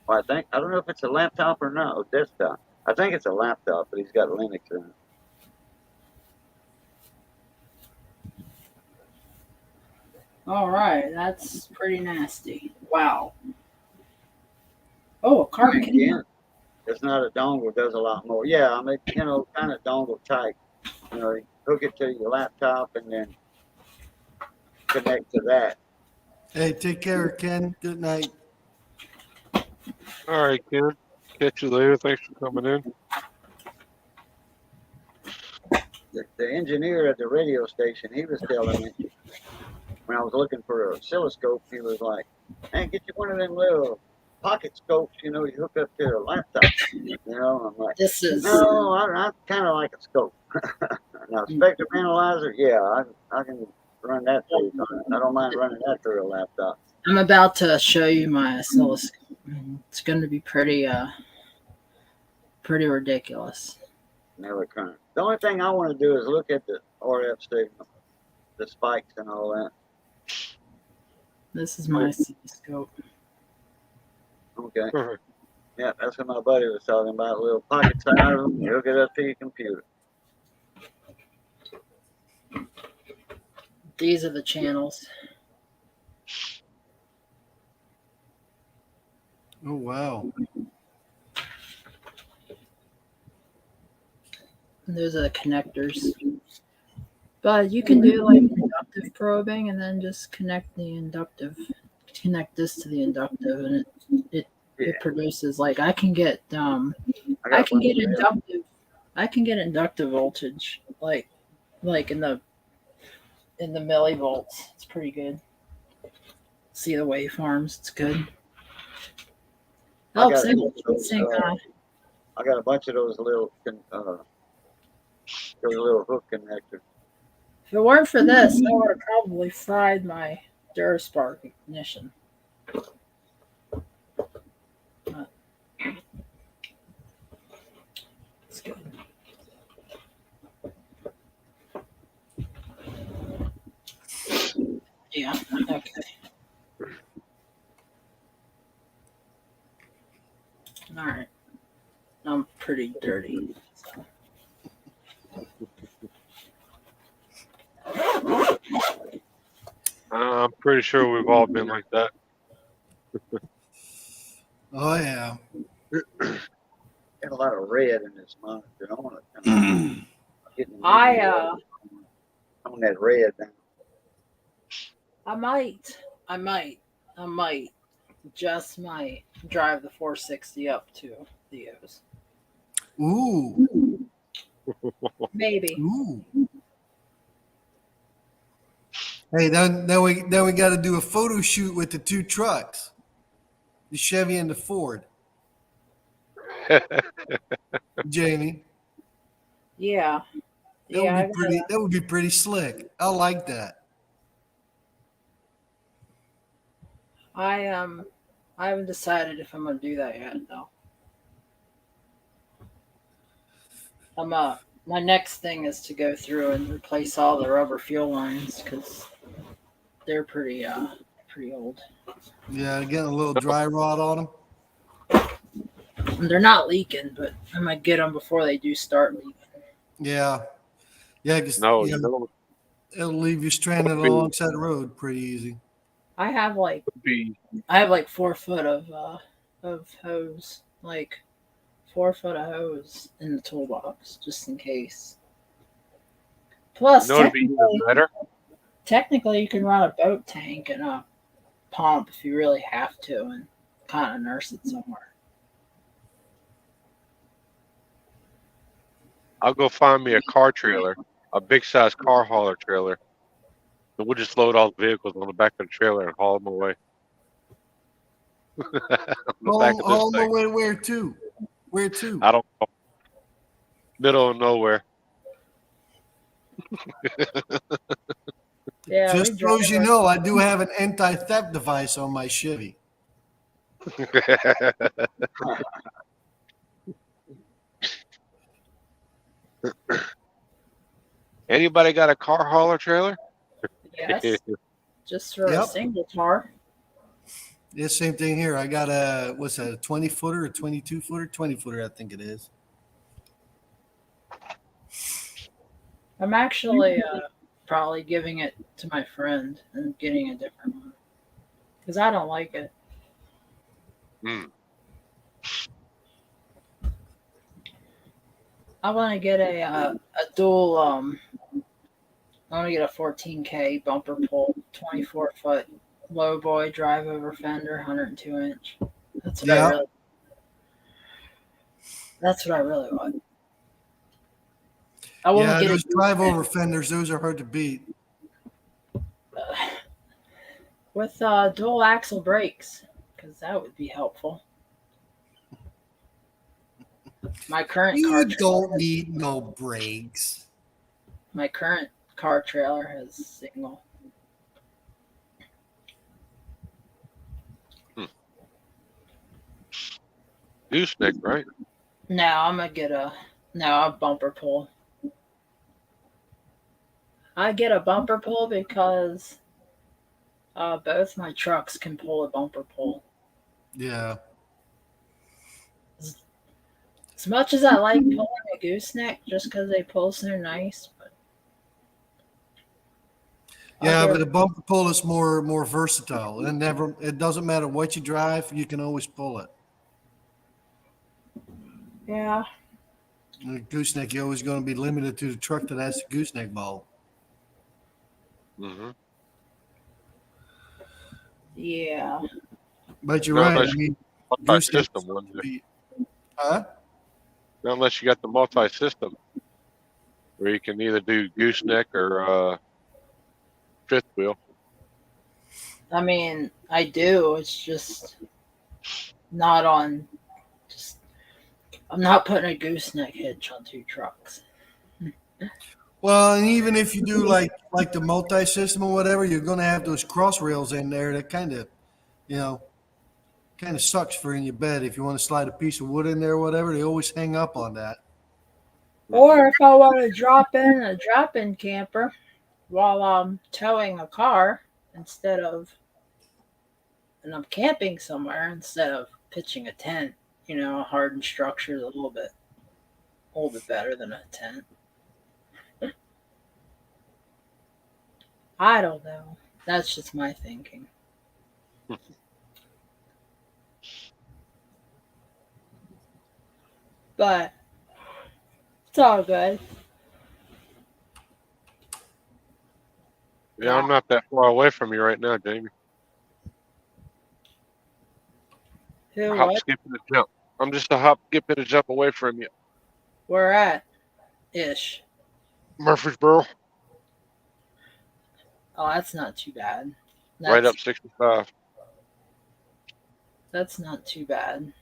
Well, I don't know if it's a laptop or not, or desktop. I think it's a laptop, but he's got Linux in it. All right, that's pretty nasty. Wow. Oh, a carbon cable. Again, it's not a dongle. It does a lot more. Yeah, I mean, kind of dongle type. You hook it to your laptop and then connect to that. Hey, take care, Ken. Good night. All right, Ken. Catch you later. Thanks for coming in. The engineer at the radio station, he was telling me when I was looking for an oscilloscope, he was like, "Man, get you one of them little pocket scopes. You hook up to a laptop." I'm like, This is "No, I kind of like a scope." Now, spectrum analyzer, yeah, I can run that through. I don't mind running that through a laptop. I'm about to show you my oscilloscope. It's going to be pretty ridiculous. Never current. The only thing I want to do is look at the RF signal, the spikes and all that. This is my oscilloscope. Okay. Perfect. Yeah, that's what my buddy was talking about. A little pocket size, you hook it up to your computer. These are the channels. Oh, wow. And those are the connectors. But you can do like inductive probing and then just connect this to the inductive, and it produces like I can get inductive voltage like in the millivolts. It's pretty good. See the waveforms, it's good. I Helps I got a bunch of those little hook connectors. If it weren't for this, I would have probably fried my Duraspark ignition. It's good. Yeah, okay. All right. I'm pretty dirty. So. I'm pretty sure we've all been like that. Oh, yeah. Got a lot of red in this monitor. I want to. I on that red now. I might, I might, I might, just might drive the 460 up to Theo's. Ooh, Maybe. ooh. Hey, then we got to do a photo shoot with the two trucks, the Chevy and the Ford. Jamie, Yeah. that Yeah, would be I pretty. gotta, That would be pretty slick. I like that. I haven't decided if I'm gonna do that yet though. My next thing is to go through and replace all the rubber fuel lines because they're pretty old. Yeah, getting a little dry rot on them. And they're not leaking, but I might get them before they do start leaking. Yeah, yeah, because No, you know, it'll leave you stranded be, alongside the road pretty easy. I have like be 4 foot of hose, like 4 foot of hose in the toolbox just in case. Plus, you know, to be even technically, you can run a boat tank and a pump if you really have to, and kind of nurse it somewhere. I'll go find me a car trailer, a big size car hauler trailer. And we'll just load all the vehicles on the back of the trailer and haul them away. On the back of this Haul 'em thing. away where to? Where to? I don't know. Middle of nowhere. Yeah, Just we so as you drive. know, I do have an anti-theft device on my Chevy. Anybody got a car hauler trailer? Yes, just for a Yep. single car. Yeah, same thing here. I got a what's that? A 20-footer, a 22-footer, 20-footer, I think it is. I'm actually probably giving it to my friend and getting a different one because I don't like it. Hmm. I want to get a dual. I want to get a 14K bumper pull, 24-foot low boy drive over fender, 102-inch. That's what I Yeah. really. That's what I really want. I won't Yeah, get those it drive over fenders, those are hard to beat. with dual axle brakes because that would be helpful. My current You don't need no brakes. my current car trailer has single. Gooseneck, right? No, I'm gonna get a bumper pull. I get a bumper pull because both my trucks can pull a bumper pull. Yeah. As much as I like pulling a gooseneck just because they pull so nice, but Yeah, but a bumper pull is more versatile. And never it doesn't matter what you drive, you can always pull it. yeah, And a gooseneck, you're always going to be limited to the truck that has the gooseneck ball. Mm-hmm. yeah. But you're Not right. I unless mean, you gooseneck multi-system one. huh? Not unless you got the multi-system, where you can either do gooseneck or fifth wheel. I mean, I do. It's just not on. Just I'm not putting a gooseneck hitch on two trucks. Well, and even if you do like the multi-system or whatever, you're going to have those cross rails in there that kind of, you know, kind of sucks for in your bed. If you want to slide a piece of wood in there or whatever, they always hang up on that. Or if I want to drop in a drop-in camper while I'm towing a car instead of, and I'm camping somewhere instead of pitching a tent. You know, a hardened structure is a little bit better than a tent. I don't know. That's just my thinking. But it's all good. Yeah, I'm not that far away from you right now, Jamie. Who? Hop, What? skip, and a jump. I'm just a hop, skip, and a jump away from you. Where at? Ish. Murfreesboro, Oh, that's not too bad. right up 65. That's not too bad.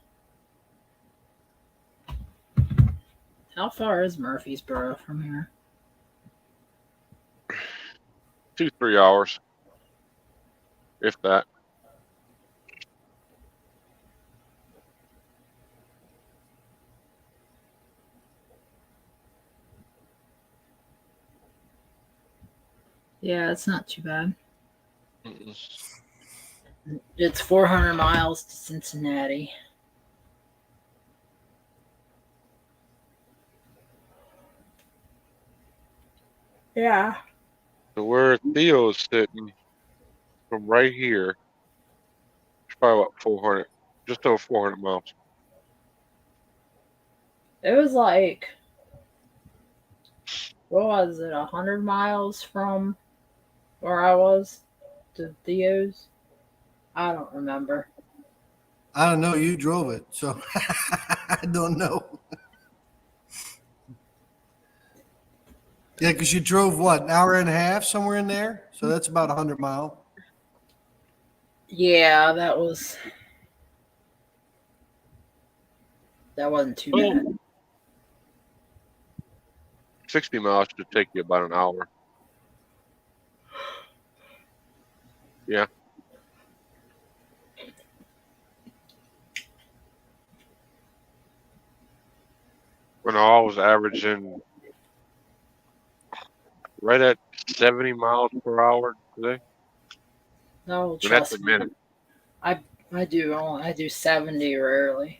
How far is Murfreesboro from here? 2-3 hours, if that. Yeah, it's not too bad. Mm-mm. It's 400 miles to Cincinnati. Yeah. So where Theo's sitting from right here, it's probably about 400, just over 400 miles. It was like, what was it, 100 miles from where I was to Theo's? I don't remember. I don't know. You drove it, so I don't know. Yeah, because you drove what, an hour and a half, somewhere in there? So that's about 100 miles. Yeah, that wasn't too bad. 60 miles should take you about an hour. Yeah. When I was averaging right at 70 miles per hour today. No, And that's trust a me. minute. I do 70 rarely.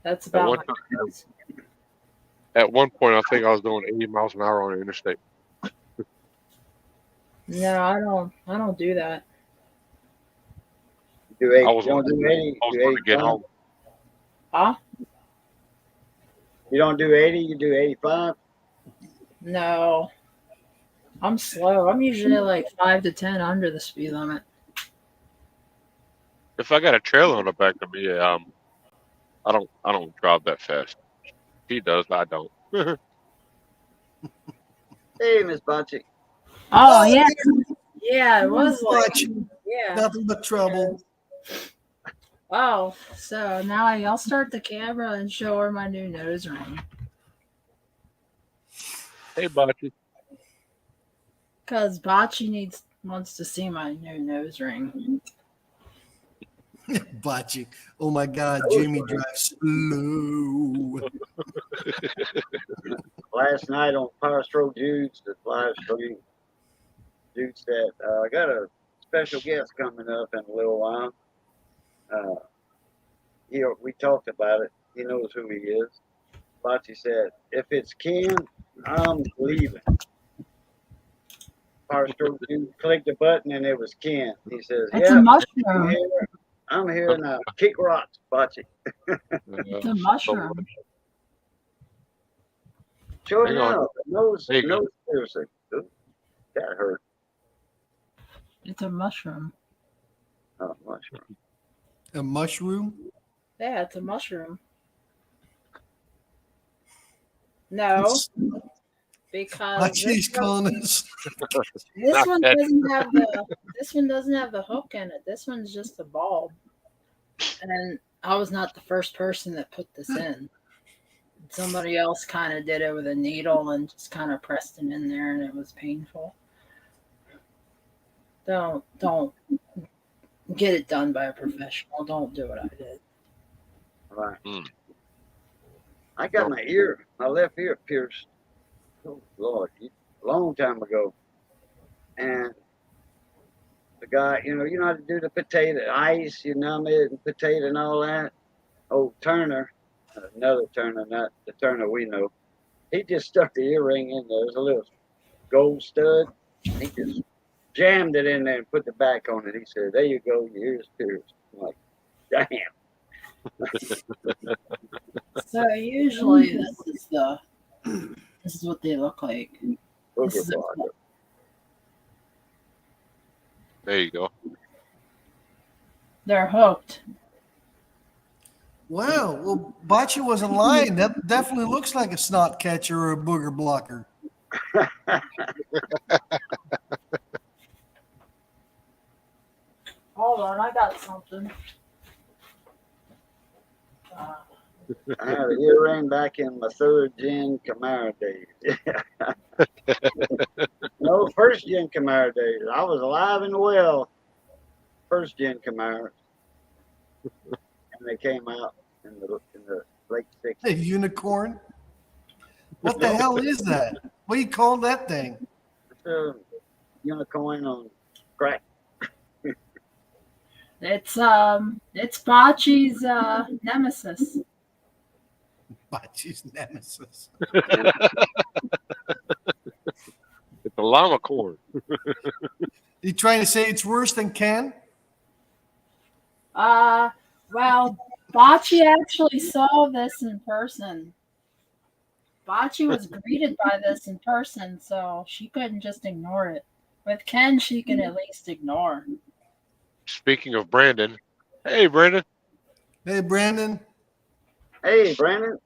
That's At about one, my time, best. at one point, I think I was doing 80 miles an hour on the interstate. No, I don't do that. Do 80, I was you don't do 80, I was do going to get 85? home. Huh? You don't do 80, you do 85? No. I'm slow. I'm usually like 5 to 10 under the speed limit. If I got a trailer on the back of me, I don't drive that fast. He does, I don't. Hey, Miss Bocci. Oh, yeah. Yeah, it was like, Watch, yeah. nothing but trouble. Oh, so now I'll start the camera and show her my new nose ring. Hey, Bocce. Because Bocce wants to see my new nose ring. Bocce. Oh my God, Jamie drives slow. Last night on Power Stroke Jude's, the live stream, Jude said, I got a special guest coming up in a little while. We talked about it. He knows who he is. Bocce said, if it's Ken, I'm leaving. Power Stroke Jude clicked the button and it was Ken. He says, It's a yeah, mushroom. I'm here now. Kick rocks, Bocce. It's a mushroom. Sure Hang on. enough. Nose There you go. piercing. Ooh, that hurt. It's a mushroom. Oh, mushroom. A mushroom? Yeah, it's a mushroom. No, because Bocce's calling us. this one doesn't have the hook in it. This one's just a bulb. And I was not the first person that put this in. Somebody else kind of did it with a needle and just kind of pressed it in there, and it was painful. Don't get it done by a professional. Don't do what I did. Right. Mm. I got my left ear pierced. Oh, Lord, a long time ago. And the guy, you know how to do the potato ice, you numb it and potato and all that. Old Turner, another Turner, not the Turner we know. He just stuck the earring in there. There's a little gold stud. He just jammed it in there and put the back on it. He said, "There you go, your ear's pierced." I'm like, damn. So usually this is what they look like. This Booger is blocker. There you go. They're hooked. Wow. Well, Bocce wasn't lying. That definitely looks like a snot catcher or a booger blocker. Hold on, I got something. I had an earring back in my third gen Camaro days. No, first gen Camaro days. I was alive and well. First gen Camaro. And they came out in the late A 60s. unicorn? What the hell is that? What do you call that thing? It's a unicorn on crack. It's Bocce's nemesis. Bocce's nemesis. It's a llama corn. You trying to say it's worse than Ken? Well, Bocce actually saw this in person. Bocce was greeted by this in person, so she couldn't just ignore it. With Ken, she can at least ignore. Speaking of Brandon, hey Brandon, Hey, Brandon. Hey, Brandon.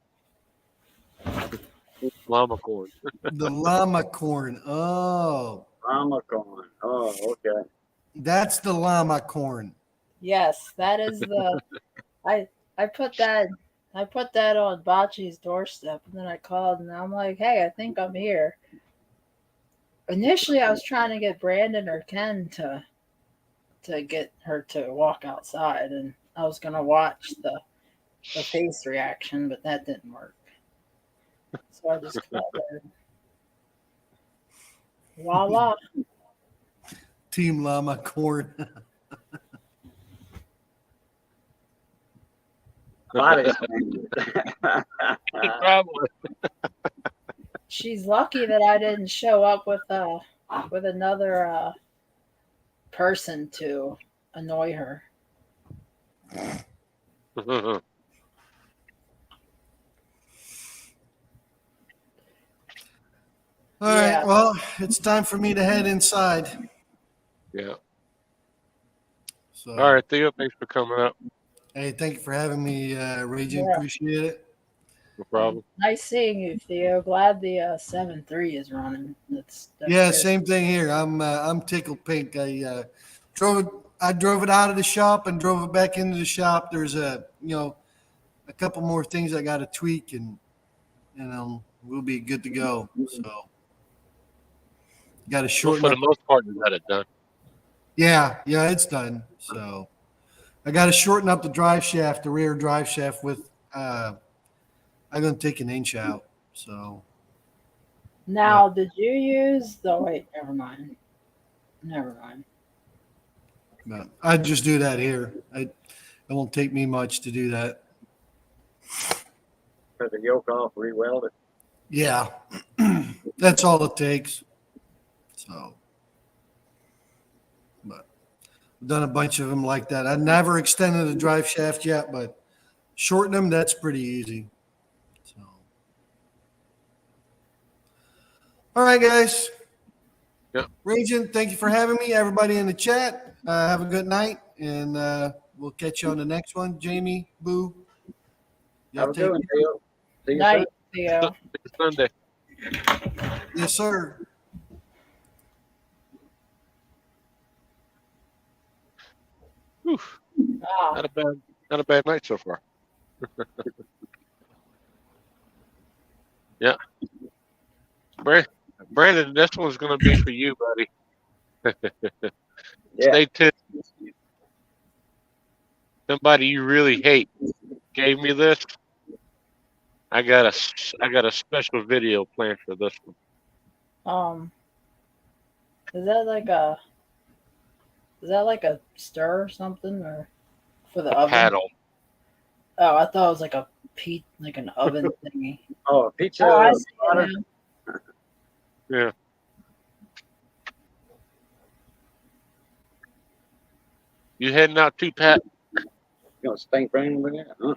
llama corn. The llama corn. Oh, Llama corn. Oh, okay. that's the llama corn. Yes, that is the. I put that on Bocce's doorstep, and then I called, and I'm like, "Hey, I think I'm here." Initially, I was trying to get Brandon or Ken to get her to walk outside, and I was gonna watch the face reaction, but that didn't work. So I just called her. Voila! Team llama corn. Body Probably. She's lucky that I didn't show up with another person to annoy her. All right. Yeah. Well, it's time for me to head inside. Yeah. So, All right, Theo, thanks for coming up. hey, thank you for having me, Raging. Yeah. Appreciate it. No problem. Nice seeing you, Theo. Glad the 7.3 is running. That's Yeah, good. same thing here. I'm tickled pink. I drove it out of the shop and drove it back into the shop. There's a couple more things I got to tweak, and we'll be good to go. So got to Well, shorten for up. the most part, you got it done. Yeah, it's done. So I got to shorten up the drive shaft, the rear drive shaft with. I'm gonna take an inch out. So Now, did you use the wait? Never mind. Never mind. but I just do that here. It won't take me much to do that. Cut the yoke off, re-weld it. Yeah, that's all it takes. So, but I've done a bunch of them like that. I've never extended a drive shaft yet, but shorten them, that's pretty easy. So, all right, guys. Yep. Raging, thank you for having me. Everybody in the chat, have a good night, and we'll catch you on the next one. Jamie, Boo. Have a Y'all good take one, Theo. See you Night, Theo. It's Sunday. Yes, sir. Whew. Ah, Not a bad night so far. Yeah. Brandon, this one's gonna be for you, buddy. Yeah. Stay tuned. Somebody you really hate gave me this. I got a special video planned for this one. is that like a stir or something, or for the oven? Paddle. Oh, I thought it was like an oven thingy. Oh, pizza. Oh, I see it butter. now. Yeah. You heading out too, Pat? You gonna spank Brandon with that? Huh?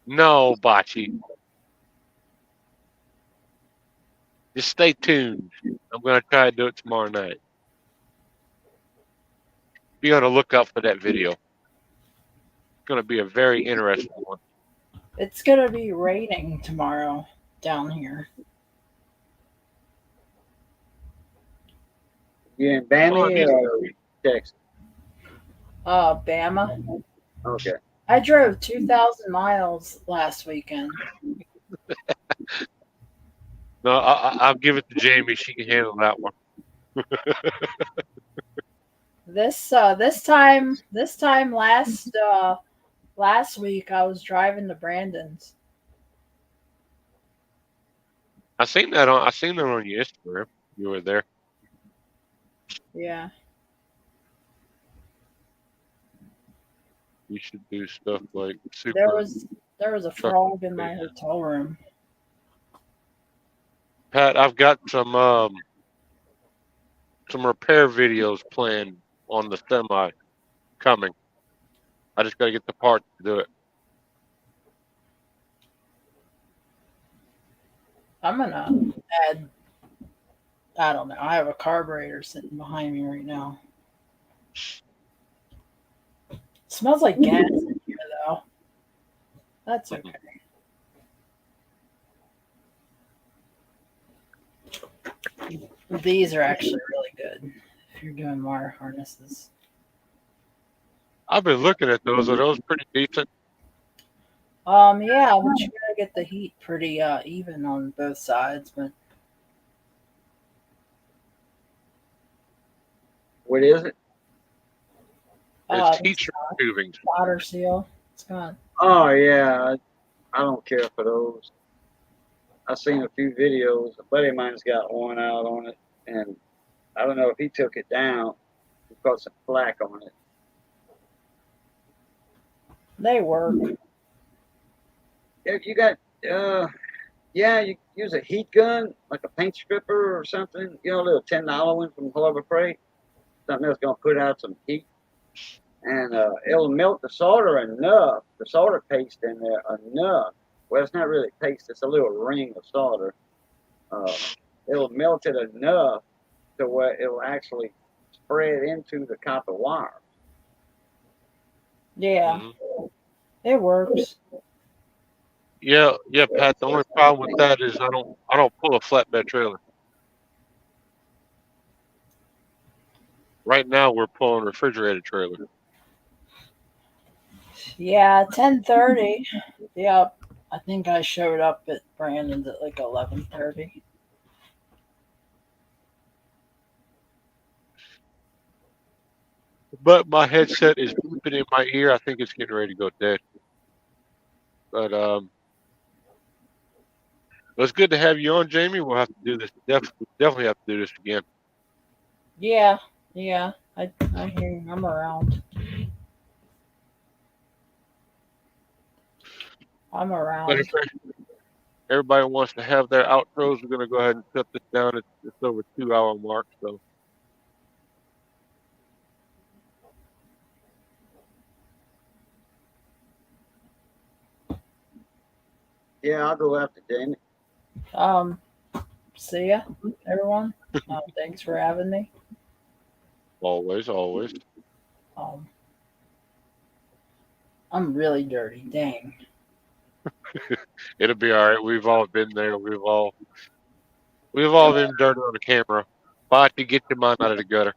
No, Bocce. Just stay tuned. I'm gonna try to do it tomorrow night. be on the lookout for that video. It's going to be a very interesting one. It's gonna be raining tomorrow down here. You in Well, Bammy these- or Texas? Bama. Okay. I drove 2,000 miles last weekend. No, I'll give it to Jamie. She can handle that one. This time last week I was driving to Brandon's. I seen that on your Instagram. You were there. Yeah. You should do stuff like super. There was a truck frog in my yeah. hotel room. Pat, I've got some repair videos planned on the semi coming. I just got to get the part to do it. I'm gonna add. I don't know. I have a carburetor sitting behind me right now. Smells like gas in here though. That's okay. These are actually really good if you're doing wire harnesses. I've been looking at those. Are those pretty decent? Yeah, but you gotta get the heat pretty even on both sides. But What is it? It's heat shrink tubing. Water seal. It's got. Oh yeah, I don't care for those. I've seen a few videos. A buddy of mine's got one out on it, and I don't know if he took it down. He caught some flack on it. They work. If you got, yeah, you use a heat gun, like a paint stripper or something. You know, a little $10 one from Harbor Freight. Something that's gonna put out some heat, and it'll melt the solder enough, the solder paste in there enough. Well, it's not really paste; it's a little ring of solder. It'll melt it enough to where it'll actually spread into the copper wire. Yeah, Mhm. it works. Yeah, Pat. The only problem with that is I don't pull a flatbed trailer. Right now we're pulling a refrigerated trailer. Yeah, 10:30. Yep. I think I showed up at Brandon's at like 11:30. But my headset is beeping in my ear. I think it's getting ready to go dead. But it's good to have you on, Jamie. We'll have to do this. Definitely have to do this again. Yeah, I hear you. I'm around. I'm But around. if everybody wants to have their outros, we're gonna go ahead and cut this down. It's over 2 hour mark. So Yeah, I'll go after Jamie. See ya, everyone. Thanks for having me. always. I'm really dirty. Dang. It'll be all right. We've all been there. We've all been dirty on the camera. But to get your mind out of the gutter.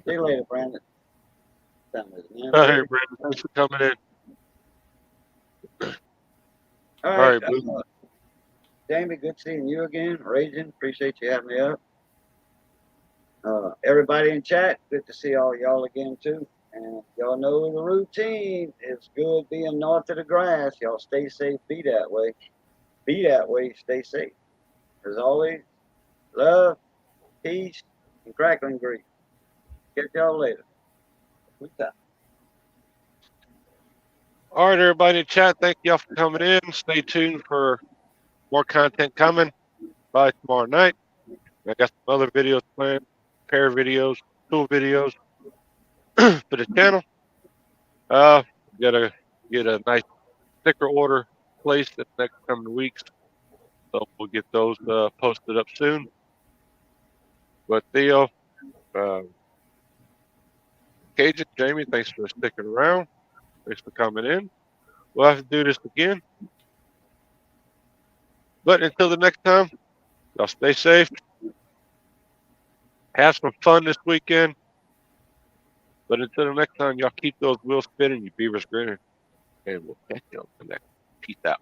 See you later, Brandon. Done with it, man. All right, Brandon. Thanks for coming in. All All right, right, Blue. Jamie, good seeing you again. Raging, appreciate you having me up. Everybody in chat, good to see all y'all again too. And y'all know the routine. It's good being north of the grass. Y'all stay safe. Be that way. Be that way. Stay safe. As always, love, peace, and crackling grease. Catch y'all later. Good time. All right, everybody in chat, thank y'all for coming in. Stay tuned for more content coming by tomorrow night. I got some other videos planned, pair videos, tool videos for the channel. Gotta get a nice sticker order placed in the next coming weeks. So we'll get those posted up soon. But Theo, Cajun, Jamie, thanks for sticking around. Thanks for coming in. We'll have to do this again. But until the next time, y'all stay safe. Have some fun this weekend. But until the next time, y'all keep those wheels spinning, you beavers grinning. And we'll catch you on the next. Peace out.